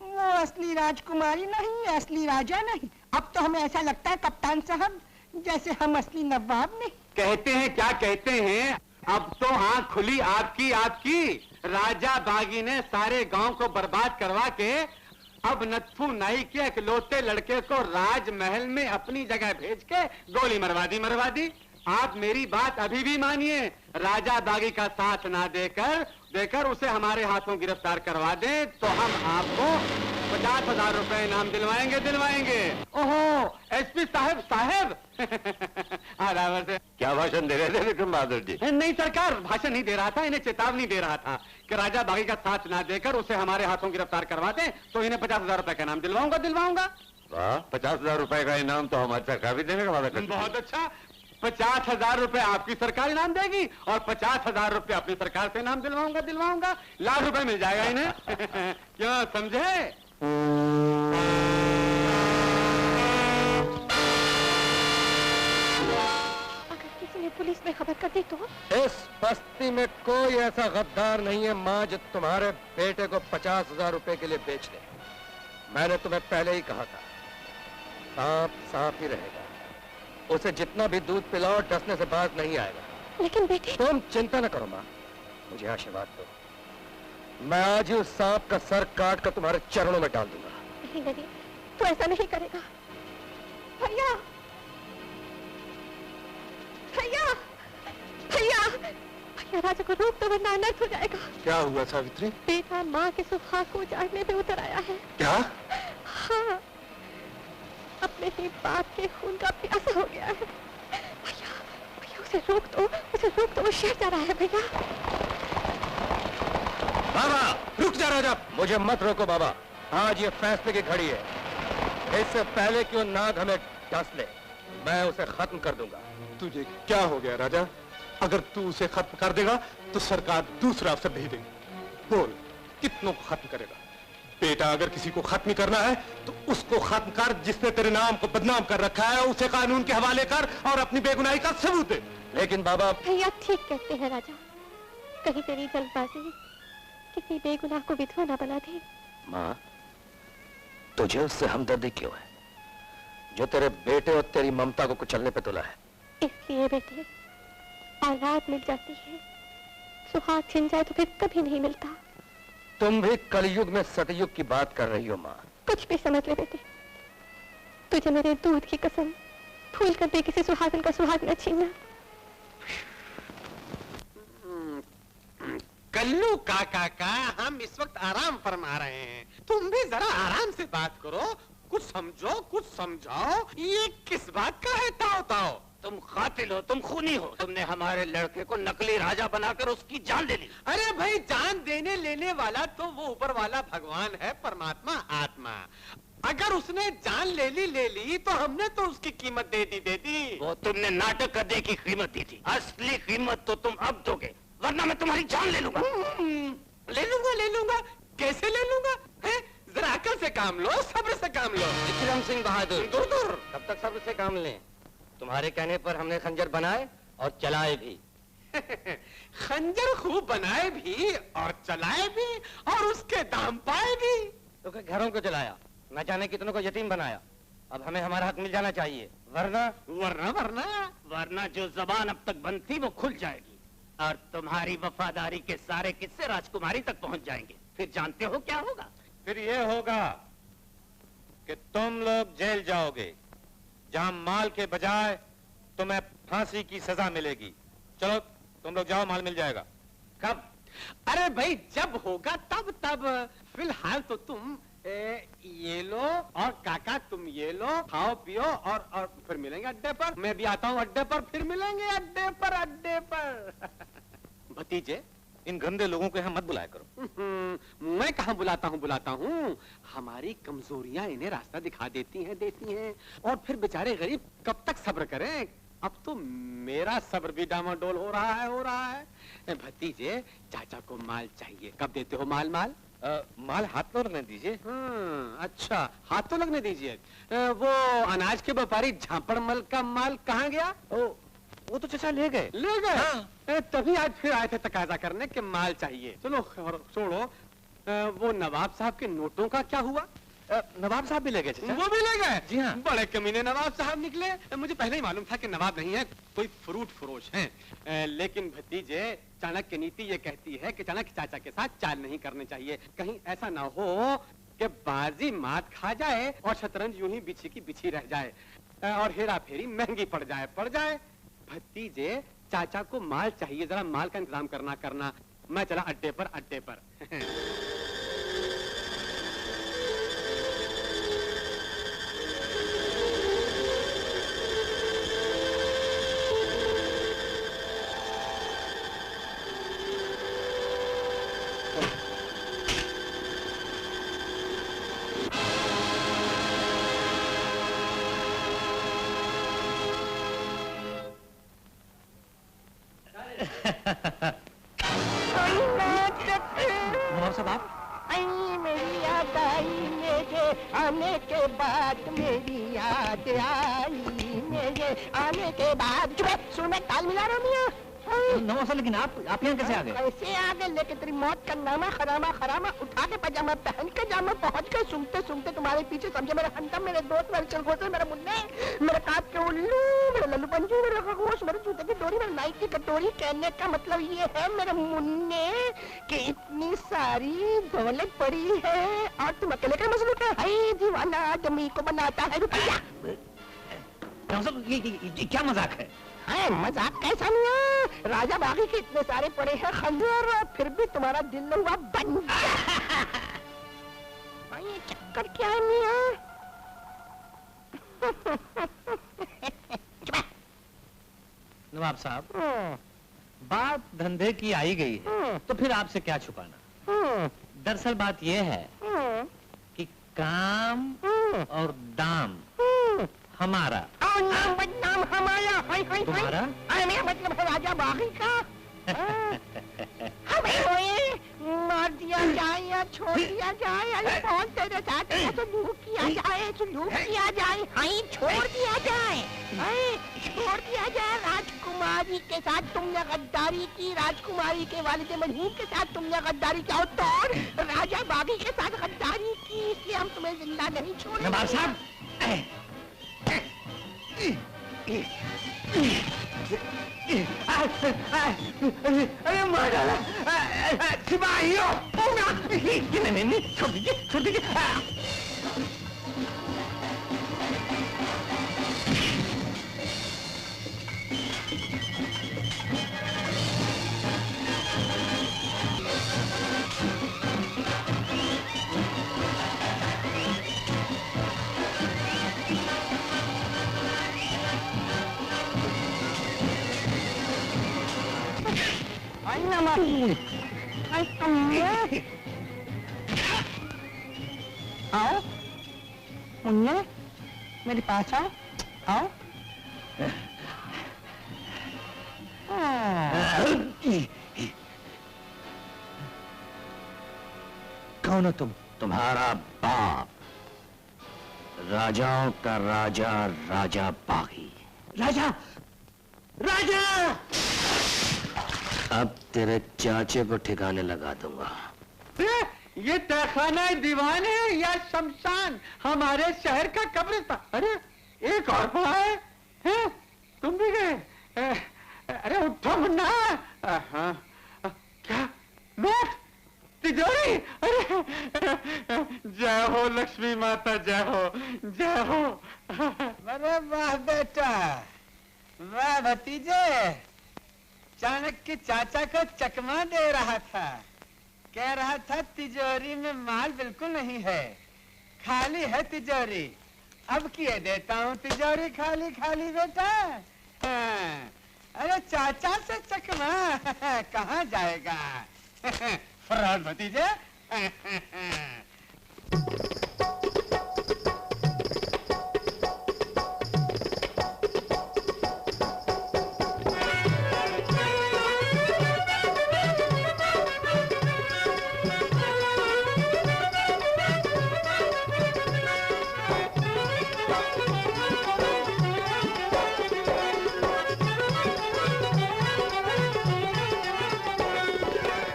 वो असली राजकुमारी नहीं, असली राजा नहीं। अब तो हमें ऐसा लगता है कप्तान साहब जैसे हम असली नवाब नहीं। कहते हैं क्या कहते हैं, अब तो आंख खुली आपकी आपकी। राजा बागी ने सारे गांव को बर्बाद करवा के अब नत्थू नाई के इकलौते लड़के को राजमहल में अपनी जगह भेज के गोली मरवा दी। आप मेरी बात अभी भी मानिए, राजा बागी का साथ ना देकर उसे हमारे हाथों गिरफ्तार करवा दें तो हम आपको 50,000 रुपए इनाम दिलवाएंगे। ओहो एसपी साहब आराम से। क्या भाषण दे रहे थे विक्रम बहादुर जी? नहीं सरकार, भाषण नहीं दे रहा था, इन्हें चेतावनी दे रहा था कि राजा बागी का साथ ना देकर उसे हमारे हाथों गिरफ्तार करवा दें तो इन्हें 50,000 रुपए का इनाम दिलवाऊंगा। वाह, 50,000 रुपए का इनाम तो हमारी सरकार भी देने का वादा करती है। बहुत अच्छा, 50,000 रुपए आपकी सरकार इनाम देगी और 50,000 रुपए अपनी सरकार से इनाम दिलवाऊंगा। लाख रुपए मिल जाएगा इन्हें। क्यों, समझे? अगर किसी ने पुलिस में खबर कर दी तो? इस बस्ती में कोई ऐसा गद्दार नहीं है माँ जो तुम्हारे बेटे को 50,000 रुपए के लिए बेच दे। मैंने तुम्हें पहले ही कहा था, सांप ही रहेगा, उसे जितना भी दूध पिलाओ डसने से बाज नहीं आएगा। लेकिन बेटे, तुम चिंता न करो माँ, मुझे आशीर्वाद दो, मैं आज ही उस सांप का सर काट कर तुम्हारे चरणों में डाल दूंगा। नहीं, तू ऐसा नहीं करेगा। भैया राजा को रोक दो वरना अनर्थ हो जाएगा। क्या हुआ सावित्री? बेटा माँ के सुहाग को उजाड़ने पे उतर आया है। क्या? हाँ, अपने ही बाप के खून का प्यासा हो गया है। भैया उसे रोक दो, वो शहर जा रहा है। भैया बाबा रुक जा राजा। मुझे मत रोको बाबा, आज ये फैसले की घड़ी है, इससे पहले कि वो नाग हमें डस ले मैं उसे खत्म कर दूंगा। तुझे क्या हो गया राजा? अगर तू उसे खत्म कर देगा तो सरकार दूसरा अफसर भेजेगी। बोल, कितनों को खत्म करेगा? बेटा, अगर किसी को खत्म करना है तो उसको खत्म कर जिसने तेरे नाम को बदनाम कर रखा है, उसे कानून के हवाले कर और अपनी बेगुनाही का सबूत दे। लेकिन बाबा। भैया ठीक कहते हैं राजा, कहीं तेरी जल्दबाजी किसी बेगुनाह को विधवा न बना दे। माँ, तुझे उससे हमदर्दी क्यों है जो तेरे बेटे और तेरी ममता को कुचलने पे तुला है? इसलिए बेटे, औलाद मिल जाती है, सुहाग छिन जाए तो फिर कभी नहीं मिलता। तुम भी कलयुग में सतयुग की बात कर रही हो माँ। कुछ भी समझ ले बेटे, तुझे मेरे दूध की कसम, भूल कर भी किसी सुहागन का सुहाग न छीनना। कल्लू काका का हम इस वक्त आराम फरमा रहे हैं, तुम भी जरा आराम से बात करो, कुछ समझो कुछ समझाओ। ये किस बात का है ताओ? तुम कातिल हो, तुम खूनी हो, तुमने हमारे लड़के को नकली राजा बनाकर उसकी जान ले ली। अरे भाई, जान देने लेने वाला तो वो ऊपर वाला भगवान है, परमात्मा आत्मा। अगर उसने जान ले ली तो हमने तो उसकी कीमत दे दी। वो तुमने नाटक करने की कीमत दी थी, असली कीमत तो तुम अब दोगे, वरना मैं तुम्हारी जान ले लूंगा। ले लूंगा। कैसे ले लूंगा? जरा अकल से काम लो, सब्र से काम लो। विक्रम सिंह बहादुर, दूर कब तक सब्र से काम लें? तुम्हारे कहने पर हमने खंजर बनाए और चलाए भी। खंजर खूब बनाए भी और चलाए भी और उसके दाम पाए भी। तो क्या घरों को जलाया, न जाने कितनों को यतीम बनाया। अब हमें हमारा हक मिल जाना चाहिए, वरना जो जबान अब तक बंद थी वो खुल जाएगी और तुम्हारी वफादारी के सारे किस्से राजकुमारी तक पहुंच जाएंगे। फिर जानते हो क्या होगा? फिर ये होगा कि तुम लोग जेल जाओगे, जहां माल के बजाय तुम्हें फांसी की सजा मिलेगी। चलो तुम लोग जाओ, माल मिल जाएगा। कब? अरे भाई, जब होगा तब। फिलहाल तो तुम ये लो और काका तुम ये लो, खाओ पियो और फिर मिलेंगे अड्डे पर। मैं भी आता हूँ अड्डे पर, फिर मिलेंगे अड्डे पर। भतीजे, इन गंदे लोगों को यहाँ मत बुलाया करो। मैं कहाँ बुलाता हूँ। हमारी कमजोरियां इन्हें रास्ता दिखा देती हैं और फिर बेचारे गरीब कब तक सब्र करें। अब तो मेरा सब्र भी डामाडोल हो रहा है। भतीजे, चाचा को माल चाहिए, कब देते हो माल? माल हाथ तो लगने दीजिए। अच्छा, हाथ तो लगने दीजिए। वो अनाज के व्यापारी झापड़मल का माल कहाँ गया? वो तो चाचा ले गए। हाँ। तभी आज फिर आए थे तकाजा करने के माल चाहिए। चलो छोड़ो, वो नवाब साहब के नोटों का क्या हुआ? नवाब साहब भी ले गए चाचा। वो भी ले गए? जी हाँ। बड़े कमीने नवाब साहब निकले। मुझे पहले ही मालूम था कि नवाब नहीं है, कोई फ्रूट फरोश है। लेकिन भतीजे, चाणक्य नीति ये कहती है कि चाणक्य चाचा के साथ चाल नहीं करनी चाहिए। कहीं ऐसा ना हो कि बाजी मात खा जाए और शतरंज यूं ही बिछी की बिछी रह जाए और हेरा फेरी महंगी पड़ जाए। भतीजे, चाचा को माल चाहिए, जरा माल का इंतजाम करना। मैं चला अड्डे पर। मेरी याद आई मेरे आने के बाद, मेरी याद आई मेरे आने के बाद। सुन, मैं ताल मिला रहा हूँ। नमस्ते। लेकिन आप यहाँ कैसे आ गए? कैसे आ गए? लेकिन तेरी मौत का नामा खरामा उठा के पजामा पहन के जामा पहुंच गए। सुनते तुम्हारे पीछे समझे मेरे हंतम, मेरे दोस्त, मेरे चलगोसे, मेरे मुन्ने, मेरे काट के उल्लू, मेरे लल्लू पंजू, मेरे खरगोश, मेरे जूते की डोरी, मेरे नाइट की कटोरी। कहने का मतलब ये है मेरे मुन्ने कि इतनी सारी दौलत पड़ी है और तुम अकेले का मसलूक है। हाय दीवाना आदमी को बनाता है रुपया। ये क्या मजाक है? मजाक कैसा नहीं? राजा बागी के इतने सारे पड़े हैं खंजर, फिर भी तुम्हारा दिल हुआ बंद। ये चक्कर क्या है मियां? नवाब साहब, बात धंधे की आई गई है तो फिर आपसे क्या छुपाना। दरअसल बात यह है कि काम और दाम हमारा। नाम बदनाम हमारा। तुम्हारा? मेरा मतलब है राजा बागी का। हमें मार दिया जाए या छोड़ दिया जाए, अरे कौन तेरे साथ सलूक किया जाए, छोड़ दिया जाए। राजकुमारी के साथ तुमने गद्दारी की, राजकुमारी के वालिद मरहूम के साथ तुमने गद्दारी किया और राजा बागी के साथ गद्दारी की, इसलिए हम तुम्हें जिंदा नहीं छोड़ेंगे। नवाब साहब, अरे मार डाला सिपाहियों। नहीं, छोड़ दीजिए। आओ मुन्ने, मेरे पास आओ। कौन हो तुम? तुम्हारा बाप, राजाओं का राजा, राजा बागी। राजा! अब तेरे चाचे को ठिकाने लगा दूंगा। ये तहखाना दीवान है या शमशान? हमारे शहर का कब्रिस्तान। अरे एक और पड़ा है? तुम भी गए? अरे उठो मुन्ना। क्या नोट, तिजोरी? अरे जय हो लक्ष्मी माता, जय हो। अरे वाह बेटा, वाह भतीजे। चाणक्य चाचा को चकमा दे रहा था, कह रहा था तिजोरी में माल बिल्कुल नहीं है, खाली है तिजोरी। अब किए देता हूँ तिजोरी खाली बेटा। अरे चाचा से चकमा कहाँ जाएगा? फ्रॉड भतीजे।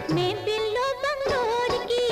मैं बिल्लो बंगलोर की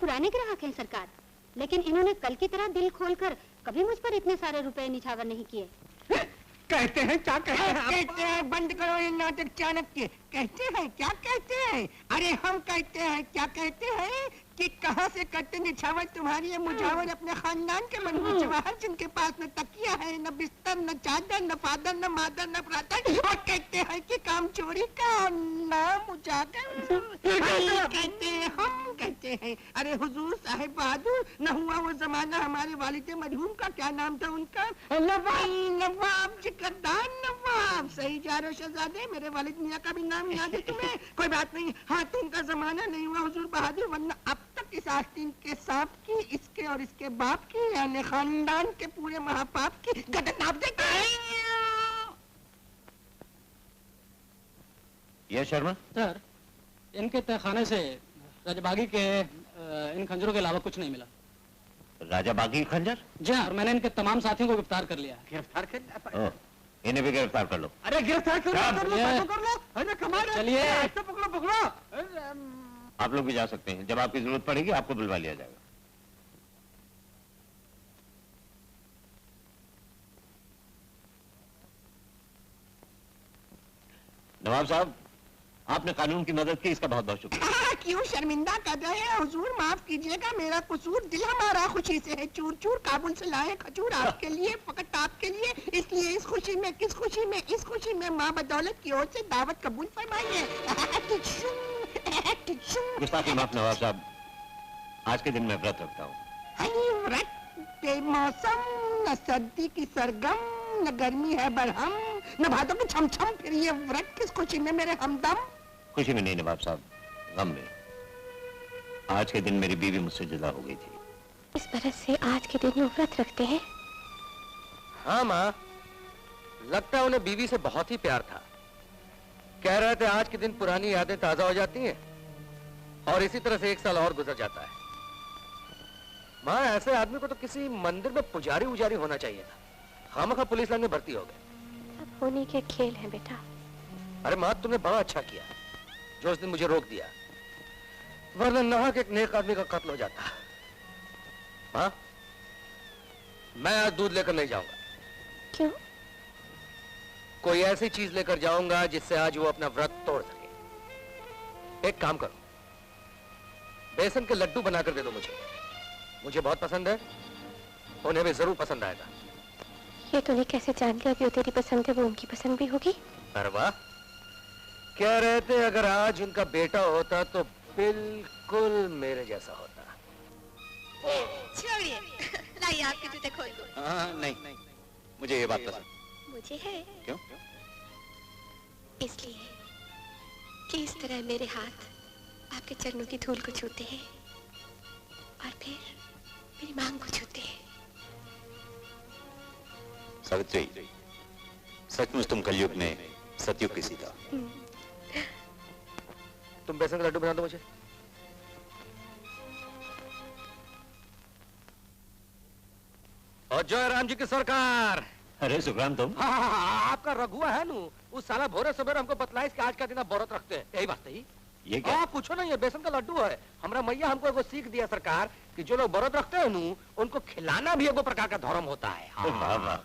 पुराने ग्राहक हैं सरकार, लेकिन इन्होंने कल की तरह दिल खोलकर कभी मुझ पर इतने सारे रुपए निछावर नहीं किए। कहते हैं क्या कहते हैं बंद करो ये नाटक चाणक्य। कहते हैं क्या कहते हैं? अरे हम कहते हैं क्या कहते हैं कि कहाँ से करते निछावर तुम्हारी ये मुझावर अपने खानदान के मनहूस जवाहर जिनके पास न तकिया है, न बिस्तर, न चादर, न फादर, न मादर, न ब्रदर, और कहते हैं कि काम चोरी का नाम उजागर। कहते हैं हम कहते हैं। अरे हुजूर साहिब बहादुर, न हुआ वो जमाना हमारे वालिद मरहूम का, क्या नाम था उनका? नवाब जिकरदार नवाब। सही जा रहे शहजादे, मेरे वालिद मियाँ का भी नाम याद है तुम्हें? कोई बात नहीं, हाँ तुमका जमाना नहीं हुआ हुजूर बहादुर, वरना अब तक इस आस्तीन के सांप की, इसके और इसके बाप की, यानी खानदान के पूरे महापाप की गदर नाप देते हैं। ये शर्मा सर, इनके तहखाने से राजाबागी के इन खंजरों के अलावा कुछ नहीं मिला। राजाबागी खंजर? जी हाँ, और मैंने इनके तमाम साथियों को गिरफ्तार कर लिया। गिरफ्तार कर? इन्हें भी गिरफ्तार कर लो। अरे गिरफ्तार कर लो। अरे कमाल है। चलिए पकड़ो। आप लोग भी जा सकते हैं, जब आपकी जरूरत पड़ेगी आपको बुलवा लिया जाएगा। नवाब साहब, आपने कानून की मदद की, इसका बहुत बहुत शुक्रिया। क्यों शर्मिंदा कर रहे हैं हुजूर, माफ कीजिएगा, मेरा कसूर, दिल हमारा खुशी से है चूर चूर काबुल से लाए खजूर आपके लिए, फकत आपके लिए, इसलिए इस खुशी में, किस खुशी में, इस खुशी में माँ बदौलत की ओर से दावत कबूल फरमाइए। गुस्ताखी माफ नवाब साहब, आज के दिन मैं व्रत रखता हूँ। व्रत बेमौसम, न सर्दी की सरगम, न गर्मी है बरहम, न भादों की छमछम, फिर ये व्रत किस खुशी में मेरे हमदम? खुशी में नहीं नवाब साहब, गम में। आज के दिन मेरी बीवी मुझसे जुदा हो गई थी। इस बरस से आज के दिन वो व्रत रखते हैं? हाँ माँ, लगता है उन्हें बीवी से बहुत ही प्यार था। कह रहे थे आज के दिन पुरानी यादें ताजा हो जाती हैं और इसी तरह से एक साल और गुजर जाता है। माँ, ऐसे आदमी को तो किसी मंदिर में पुजारी उजारी होना चाहिए था, खामखा पुलिस लाइन में भर्ती हो गए। सब होने के खेल हैं बेटा। अरे माँ, तुमने बड़ा अच्छा किया जो उस दिन मुझे रोक दिया, वरना नाहक एक नेक आदमी का कत्ल हो जाता। माँ, मैं आज दूध लेकर नहीं जाऊंगा। क्यों? कोई ऐसी चीज लेकर जाऊंगा जिससे आज वो अपना व्रत तोड़ सके। एक काम करो, बेसन के लड्डू बनाकर दे दो मुझे बहुत पसंद है, उन्हें भी जरूर पसंद आएगा। ये तूने कैसे जान लिया कि वो तेरी पसंद है, वो उनकी पसंद भी होगी? अरे वाह, कह रहे थे अगर आज उनका बेटा होता तो बिल्कुल मेरे जैसा होता। छोड़िए, लाइए आपके जूते खोल दो। हाँ नहीं, मुझे ये बात पसंद। मुझे है। क्यों? इसलिए कि इस तरह मेरे हाथ आपके चरणों की धूल को छूते हैं और फिर मेरी मांग को छूते हैं। सावित्री, सचमुच तुम कलयुग में सतयुग की सीता। तुम बेसन का लड्डू बना दो मुझे। और जय राम जी की सरकार। अरे सुखराम तुम? हाँ, आपका रघुआ है नू, उस साला भोरे सवेरे हमको बतलाइए कि आज का दिन आप व्रत रखते हैं, यही बात है। ये क्या? पूछो ना, ये बेसन का लड्डू है। हमारा मैया हमको एगो सीख दिया सरकार कि जो लोग व्रत रखते हैं नू, उनको खिलाना भी एगो प्रकार का धर्म होता है। वाह वाह,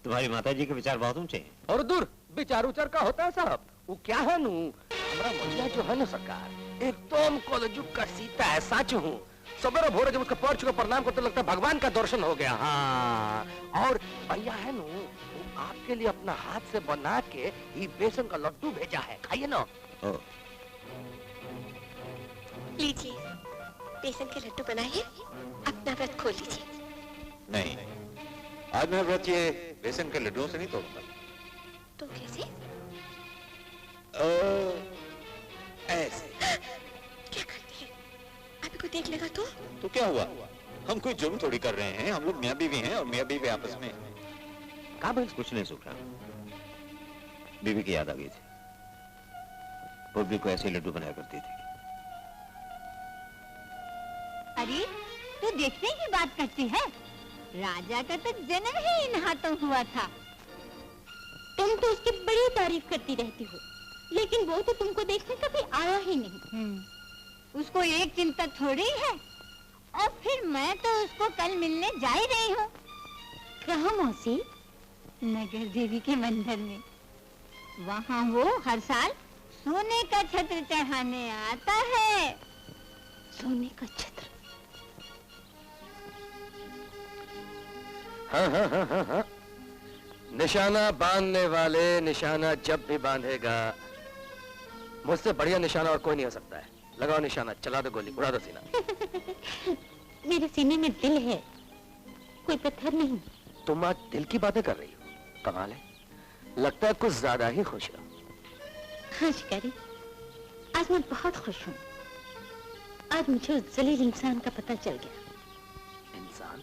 तुम्हारी माता जी के विचार बहुत ऊंचे हैं। और दूर विचार उचार का होता है साहब। वो क्या है नू, हमारा मैया जो है ना सरकार, एकदम कलयुग का सीता है, सच हूँ। सवेरे भोरे जब उसका पैर छू प्रणाम करते लगता है भगवान का दर्शन हो गया। हाँ, और भैया है नू, वो आपके लिए अपना हाथ से बना के ये बेसन का लड्डू भेजा है, खाइए ना। लीजिए, बेसन के लड्डू बनाइए, अपना व्रत खोल लीजिए। नहीं, आज मैं व्रत ये बेसन के लड्डुओं से नहीं तोड़ूंगा। तो कैसे? ऐसे। क्या करते हैं? अभी कोई देख लेगा तो क्या हुआ? हम कोई जुर्म थोड़ी कर रहे हैं, हम लोग मियाँ बीवी हैं और मियाँ बीवी आपस में। कहा भाई? कुछ नहीं सुख रहा, बीवी की याद आ गई थी। पूर्वी को ऐसे लड्डू बनाया करती थी। अरे तू देखने की बात करती है, राजा का तो जन्म ही इन हाथों हुआ था। तुम तो उसकी बड़ी तारीफ करती रहती हो, लेकिन वो तो तुमको देखने कभी आया ही नहीं। उसको एक चिंता थोड़ी है, और फिर मैं तो उसको कल मिलने जा ही रही हूँ। कहाँ मौसी? नगर देवी के मंदिर में। वहाँ वो हर साल सोने का छत्र चढ़ाने आता है। सोने का छत्र? हाँ। निशाना बांधने वाले निशाना जब भी बांधेगा, मुझसे बढ़िया निशाना और कोई नहीं हो सकता है। लगाओ निशाना, चला दो गोली, उड़ा दो सीना। मेरे सीने में दिल है, कोई पत्थर नहीं। तुम आज दिल की बातें कर रही हो, कमाल है। लगता है कुछ ज्यादा ही खुश हो। हाँ शिकारी, आज मैं बहुत खुश हूँ। आज मुझे उस जलील इंसान का पता चल गया। इंसान?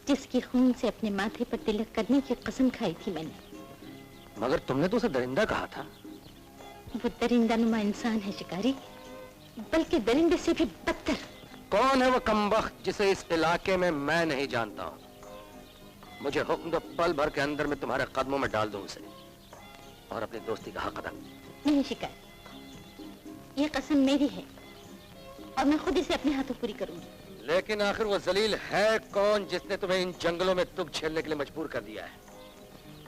जिसके खून से अपने माथे पर तिलक करने की कसम खाई थी मैंने। मगर तुमने तो उसे दरिंदा कहा था। वो दरिंदा नुमा इंसान है शिकारी, बल्कि दरिंदे से भी बदतर। कौन है वो कमबख्त जिसे इस इलाके में मैं नहीं जानता हूँ? मुझे हुक्म दो, पल भर के अंदर में तुम्हारे कदमों में डाल दूं उसे, और अपनी दोस्ती का हक अदा। नहीं शिकारी, ये कसम मेरी है और मैं खुद इसे अपने हाथों पूरी करूंगी। लेकिन आखिर वो जलील है कौन जिसने तुम्हें इन जंगलों में तुक झेलने के लिए मजबूर कर दिया है?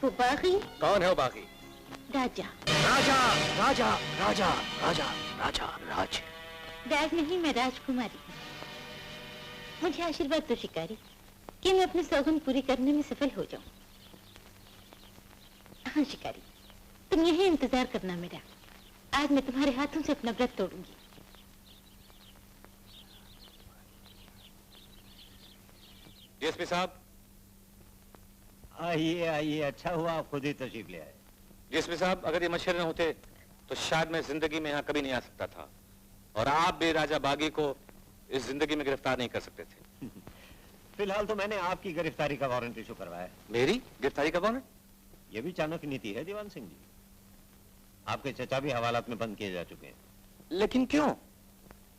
वो बागी। कौन है वो बागी? राजा। राजा राजा राजा राजा राजा राज। राज नहीं, मैं राजकुमारी। मुझे आशीर्वाद दो शिकारी कि मैं अपनी सौगंध पूरी करने में सफल हो जाऊं। हाँ शिकारी, तुम यही इंतजार करना मेरा। आज मैं तुम्हारे हाथों से अपना व्रत तोड़ूंगी। डीएसपी साहब। आइए आइए, अच्छा हुआ आप खुद ही तशरीफ ले आए। डीएसपी साहब, अगर ये मशवरे न होते तो शायद मैं जिंदगी में यहाँ कभी नहीं आ सकता था, और आप भी राजा बागी को इस जिंदगी में गिरफ्तार नहीं कर सकते थे। फिलहाल तो मैंने आपकी गिरफ्तारी का वारंट इशू करवाया। मेरी गिरफ्तारी का वारंट? ये भी चाणक्य नीति है दीवान सिंह जी। आपके चचा भी हवालात में बंद किए जा चुके हैं। लेकिन क्यों?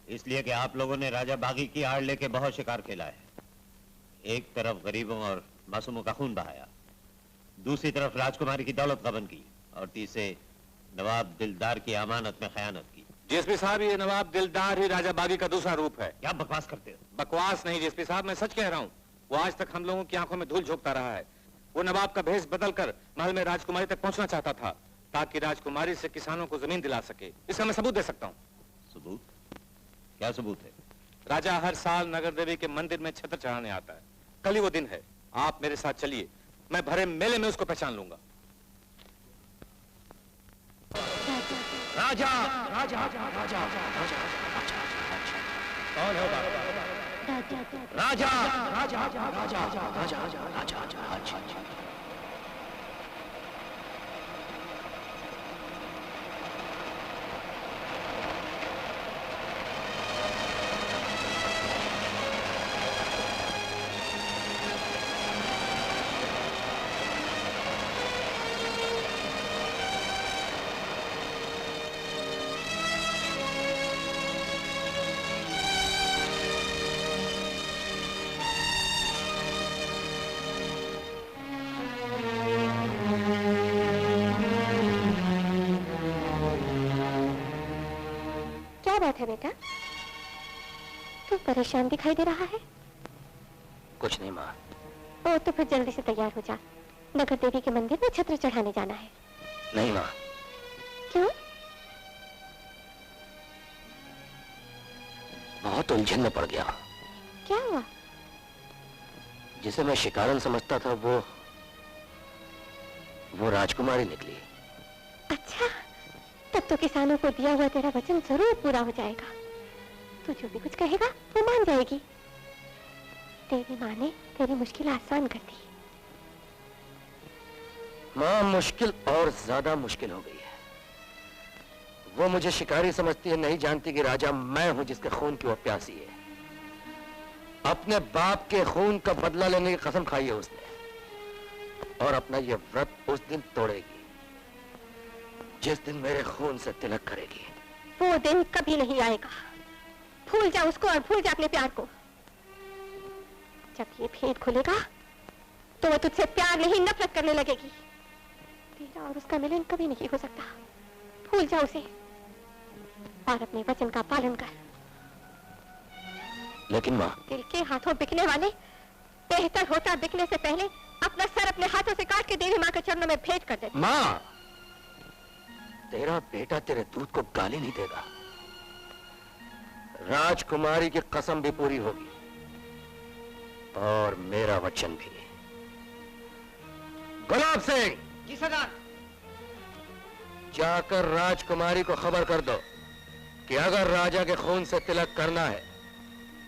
इसलिए कि आप लोगों ने राजा बागी की आड़ लेके बहुत शिकार खेला है। एक तरफ गरीबों और मासूमों का खून बहाया, दूसरी तरफ राजकुमारी की दौलत गबन की, और तीसरे नवाब दिलदार की अमानत में खयानत की। डीएसपी साहब, ये नवाब दिलदार ही राजा बागी का दूसरा रूप है। क्या बकवास करते हो? बकवास नहीं डीएसपी साहब, मैं सच कह रहा हूँ। वो आज तक हम लोगों की आंखों में धूल झोंकता रहा है। वो नवाब का भेष बदलकर महल में राजकुमारी तक पहुंचना चाहता था, ताकि राजकुमारी से किसानों को जमीन दिला सके। इसका मैं सबूत दे सकता हूँ। सबूत? क्या सबूत है? राजा हर साल नगर देवी के मंदिर में छत्र चढ़ाने आता है। कल ही वो दिन है। आप मेरे साथ चलिए, मैं भरे मेले में उसको पहचान लूंगा। राजा राजा राजा राजा राजा। कौन है बाबा? राजा राजा राजा राजा राजा राजा। बात है बेटा, तू परेशान दिखाई दे रहा है? कुछ नहीं माँ। ओ तो फिर जल्दी से तैयार हो जा, नगर देवी के मंदिर में छत्र चढ़ाने जाना है। नहीं माँ। क्यों? बहुत उलझन में पड़ गया। क्या हुआ? जिसे मैं शिकारन समझता था वो राजकुमारी निकली। अच्छा, तब तो किसानों को दिया हुआ तेरा वचन जरूर पूरा हो जाएगा। तू जो भी कुछ कहेगा वो मान जाएगी। तेरी माँ ने तेरी मुश्किल आसान कर दी। माँ, मुश्किल और ज्यादा मुश्किल हो गई है। वो मुझे शिकारी समझती है, नहीं जानती कि राजा मैं हूं जिसके खून की वो प्यासी है। अपने बाप के खून का बदला लेने की कसम खाई है उसने, और अपना ये व्रत उस दिन तोड़ेगी जिस दिन मेरे खून से तिलक करेगी। वो दिन कभी नहीं आएगा। भूल जा उसको और भूल जा अपने प्यार को। जब ये भेद खुलेगा तो वो तुझसे प्यार नहीं नफरत करने लगेगी। तेरा और उसका मिलन कभी नहीं हो सकता। भूल जा उसे और अपने वचन का पालन कर। लेकिन माँ, दिल के हाथों बिकने वाले बेहतर होता बिकने से पहले अपना सर अपने हाथों से काट के देवी माँ के चरणों में भेंट कर दे। माँ, तेरा बेटा तेरे दूध को गाली नहीं देगा। राजकुमारी की कसम भी पूरी होगी और मेरा वचन भी। गुलाब सिंह। जी सरदार। जाकर राजकुमारी को खबर कर दो कि अगर राजा के खून से तिलक करना है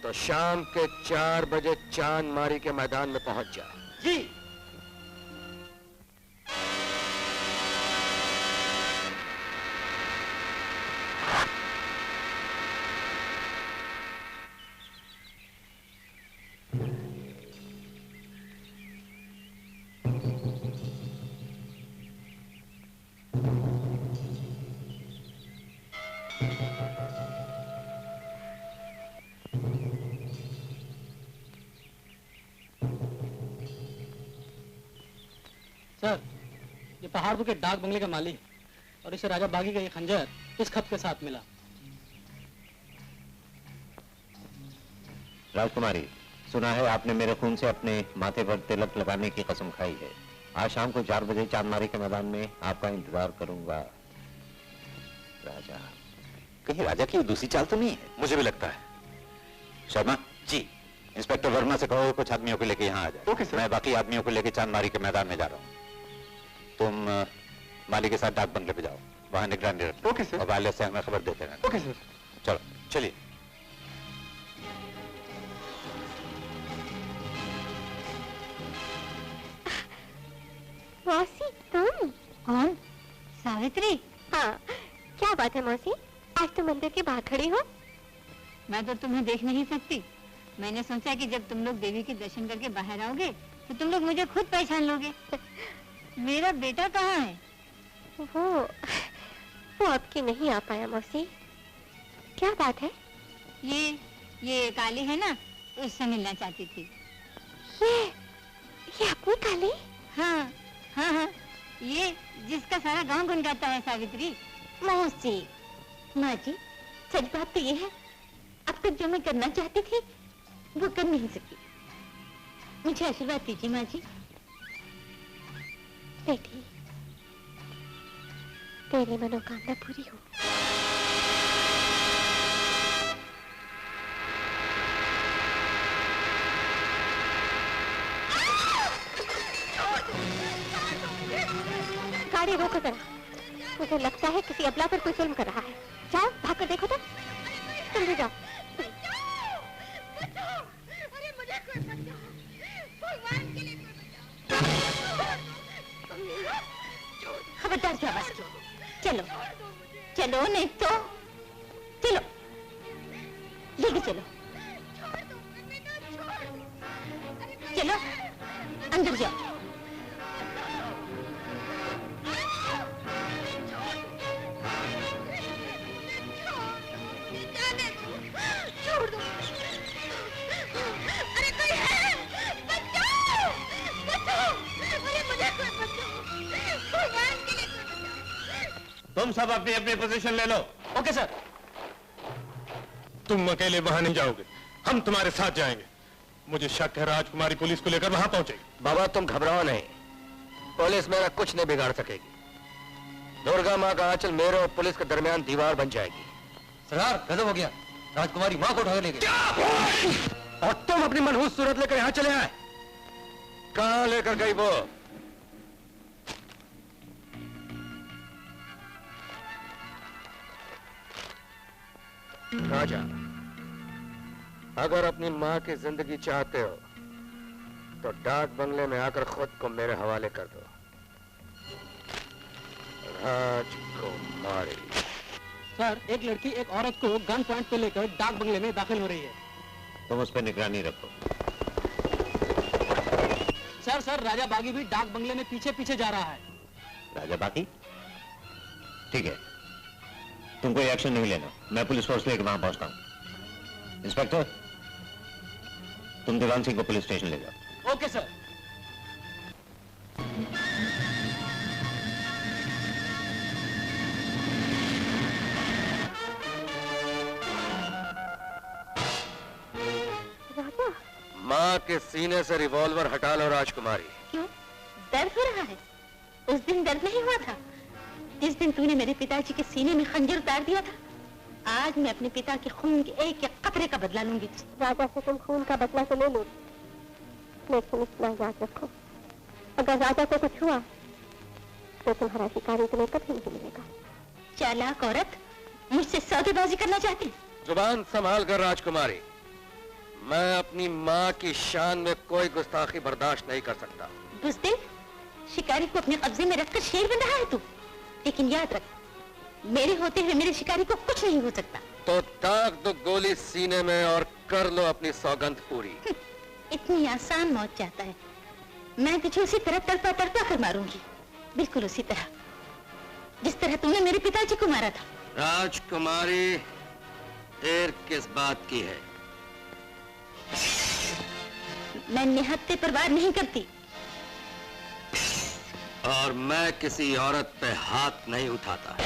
तो शाम के 4 बजे चांदमारी के मैदान में पहुंच जाए। जी। सर, ये पहाड़पुर के डाक बंगले का माली है और इसे राजा बागी का ये खंजर इस खत के साथ मिला। राजकुमारी, सुना है आपने मेरे खून से अपने माथे पर तिलक लगाने की कसम खाई है। आज शाम को 4 बजे चांदमारी के मैदान में आपका इंतजार करूंगा। राजा, कहीं राजा की दूसरी चाल तो नहीं है? मुझे भी लगता है। शर्मा जी। इंस्पेक्टर वर्मा से कहो कुछ आदमियों को लेके यहाँ आ जाए। Okay sir. मैं बाकी आदमियों को लेके चांदमारी के मैदान में जा रहा हूँ। तुम माली के साथ डाक बंगले पे जाओ, वहाँ निगरानी रखो। Okay sir. और वाले से हमें खबर देते रहना। Okay sir. चलो चलिए। मौसी, तुम? कौन? सावित्री? हाँ, क्या बात है मौसी, आज तुम मंदिर के बाहर खड़ी हो? मैं तो तुम्हें देख नहीं सकती। मैंने सोचा कि जब तुम लोग देवी के दर्शन करके बाहर आओगे तो तुम लोग मुझे खुद पहचान लोगे। मेरा बेटा कहाँ है? वो आपकी नहीं आ पाया मौसी। क्या बात है? ये काली है ना, उससे मिलना चाहती थी। ये अपनी काली? हाँ हाँ हाँ, ये जिसका सारा गांव गुनगाता है। सावित्री। मौसी, माँ जी, सच बात तो ये है, अब तक जो मैं करना चाहती थी वो कर नहीं सकी। मुझे आशीर्वाद दीजिए माँ जी। बेटी, तेरी मनोकामना पूरी हो। गाड़ी रोको जरा, मुझे लगता है किसी अबला पर कोई जुल्म कर रहा है। जाओ भाग कर देखो तो। तुम भी जाओ। खबरदार क्या बस की। चलो चलो नहीं तो चलो लेके चलो चलो अंदर जाओ। छोड़ दो। अरे कोई है, बचाओ, बचाओ, अरे मुझे कोई बचाओ, भगवान के लिए कोई बचाओ। तुम सब अपनी अपनी पोजीशन ले लो। Okay sir. तुम अकेले वहां नहीं जाओगे, हम तुम्हारे साथ जाएंगे। मुझे शक है राजकुमारी पुलिस को लेकर वहां पहुंचेगी। बाबा तुम घबराओ नहीं, पुलिस मेरा कुछ नहीं बिगाड़ सकेगी। दुर्गा माँ का आंचल मेरे और पुलिस के दरमियान दीवार बन जाएगी। सरदार गजब हो गया, राजकुमारी माँ को उठा ले गए। और तुम अपनी मनहूस सूरत लेकर यहां चले आए। कहां लेकर गई वो? राजा, अगर अपनी माँ की जिंदगी चाहते हो तो डाक बंगले में आकर खुद को मेरे हवाले कर दो। राजकुमारी। सर, एक लड़की एक औरत को गन पॉइंट पे लेकर डाक बंगले में दाखिल हो रही है। तुम उस पर निगरानी रखो। सर राजा बागी भी डाक बंगले में पीछे पीछे जा रहा है। राजा बागी? ठीक है, तुम कोई एक्शन नहीं लेना, मैं पुलिस फोर्स लेकर वहां पहुंचता हूं। इंस्पेक्टर, तुम दीवान सिंह को पुलिस स्टेशन ले जाओ। Okay sir. माँ के सीने से रिवॉल्वर हटा लो राजकुमारी। क्यों, दर्द हो रहा है? उस दिन दर्द नहीं हुआ था जिस दिन तूने मेरे पिताजी के सीने में खंजर उतार दिया था? आज मैं अपने पिता के खून के एक एक कतरे का बदला लूंगी। राजा से तुम खून का बदला तो ले लो, लेकिन इतना याद रखो, अगर राजा को कुछ हुआ तो तुम्हारा शिकारी तुम्हें कभी नहीं मिलेगा। चालाक औरत, मुझसे सौदेबाजी करना चाहती? जुबान संभाल कर राजकुमारी, मैं अपनी माँ की शान में कोई गुस्ताखी बर्दाश्त नहीं कर सकता। बुज़दिल, शिकारी को अपने कब्जे में रखकर शेर बन रहा है तू, लेकिन याद रख, मेरे होते हुए मेरे शिकारी को कुछ नहीं हो सकता। तो दाग दो गोली सीने में और कर लो अपनी सौगंध पूरी। इतनी आसान मौत चाहता है, मैं तुझे उसी तरह तड़पा तड़पा कर मारूंगी, बिल्कुल उसी तरह जिस तरह तूने मेरे पिताजी को मारा था। राजकुमारी, देर किस बात की है? मैं निहत्थे पर वार नहीं करती। और मैं किसी औरत पे हाथ नहीं उठाता।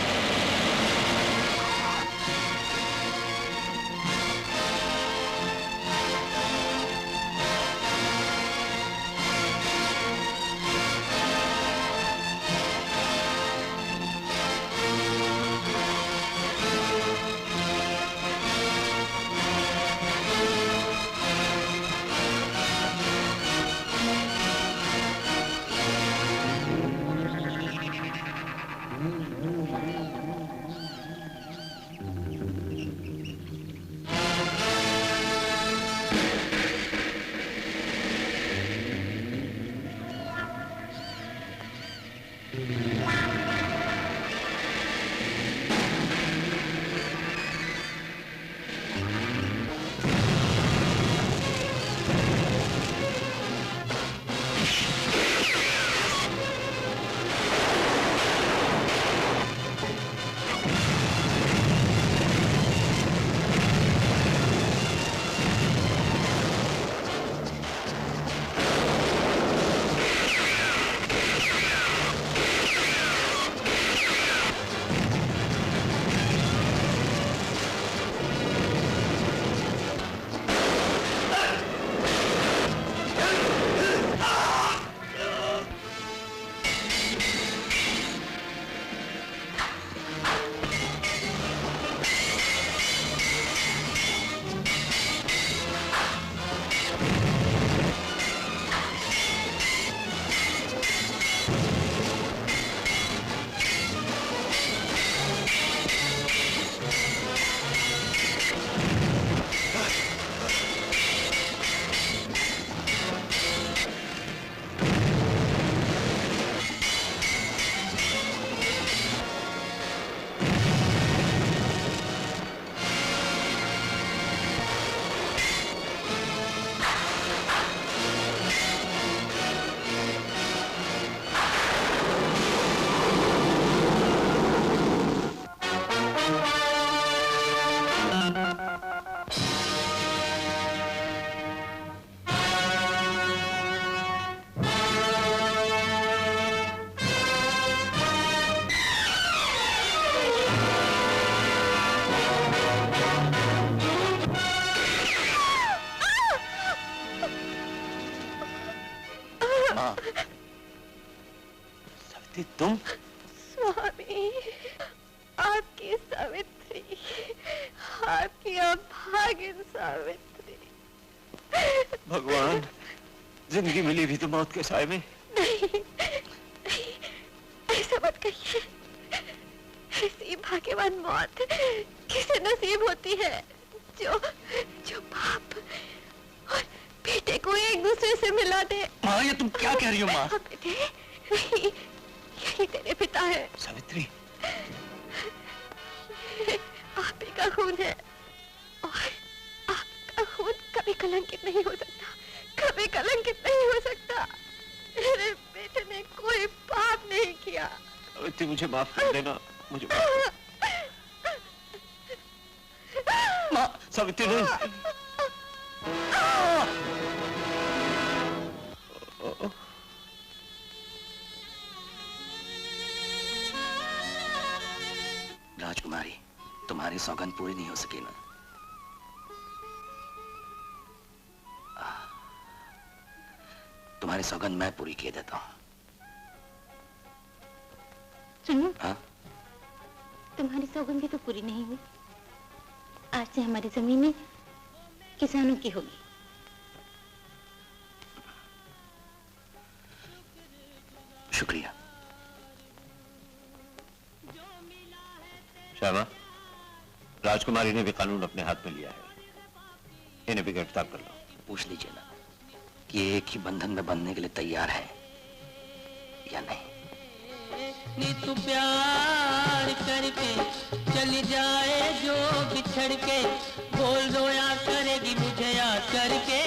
सावित्री तुम? स्वामी, आपकी सावित्री, आपकी अभागिन सावित्री। भगवान, जिंदगी मिली भी तो मौत के साए में। नहीं, ऐसा मत कहिए। ऐसी भाग्यवान मौत किसे नसीब होती है जो बाप और बेटे को एक दूसरे से मिला दे। माँ, ये तुम क्या कह रही हो माँ? बेटे, यही तेरे पिता है। सावित्री, आप ही का खून है और आपका खून कभी कलंकित नहीं हो सकता, कभी कलंकित नहीं हो सकता। मेरे बेटे ने कोई पाप नहीं किया। सावित्री, मुझे माफ कर देना, मुझे माफ। माँ, सावित्री नहीं। राजकुमारी, तुम्हारी सौगंध पूरी नहीं हो सकी ना? तुम्हारी सौगंध मैं पूरी किए देता हूँ। सुनो, हाँ? तुम्हारी सौगंध भी तो पूरी नहीं हुई। आज से हमारी जमीनें किसानों की होगी। शुक्रिया। श्यामा, राजकुमारी ने भी कानून अपने हाथ में लिया है, इन्हें भी गिरफ्तार कर लो। पूछ लीजिए ना कि एक ही बंधन में बंधने के लिए तैयार है या नहीं। नी तू प्यार करके चली जाए जो बिछड़ के, बोल रोया करेगी मुझे याद करके।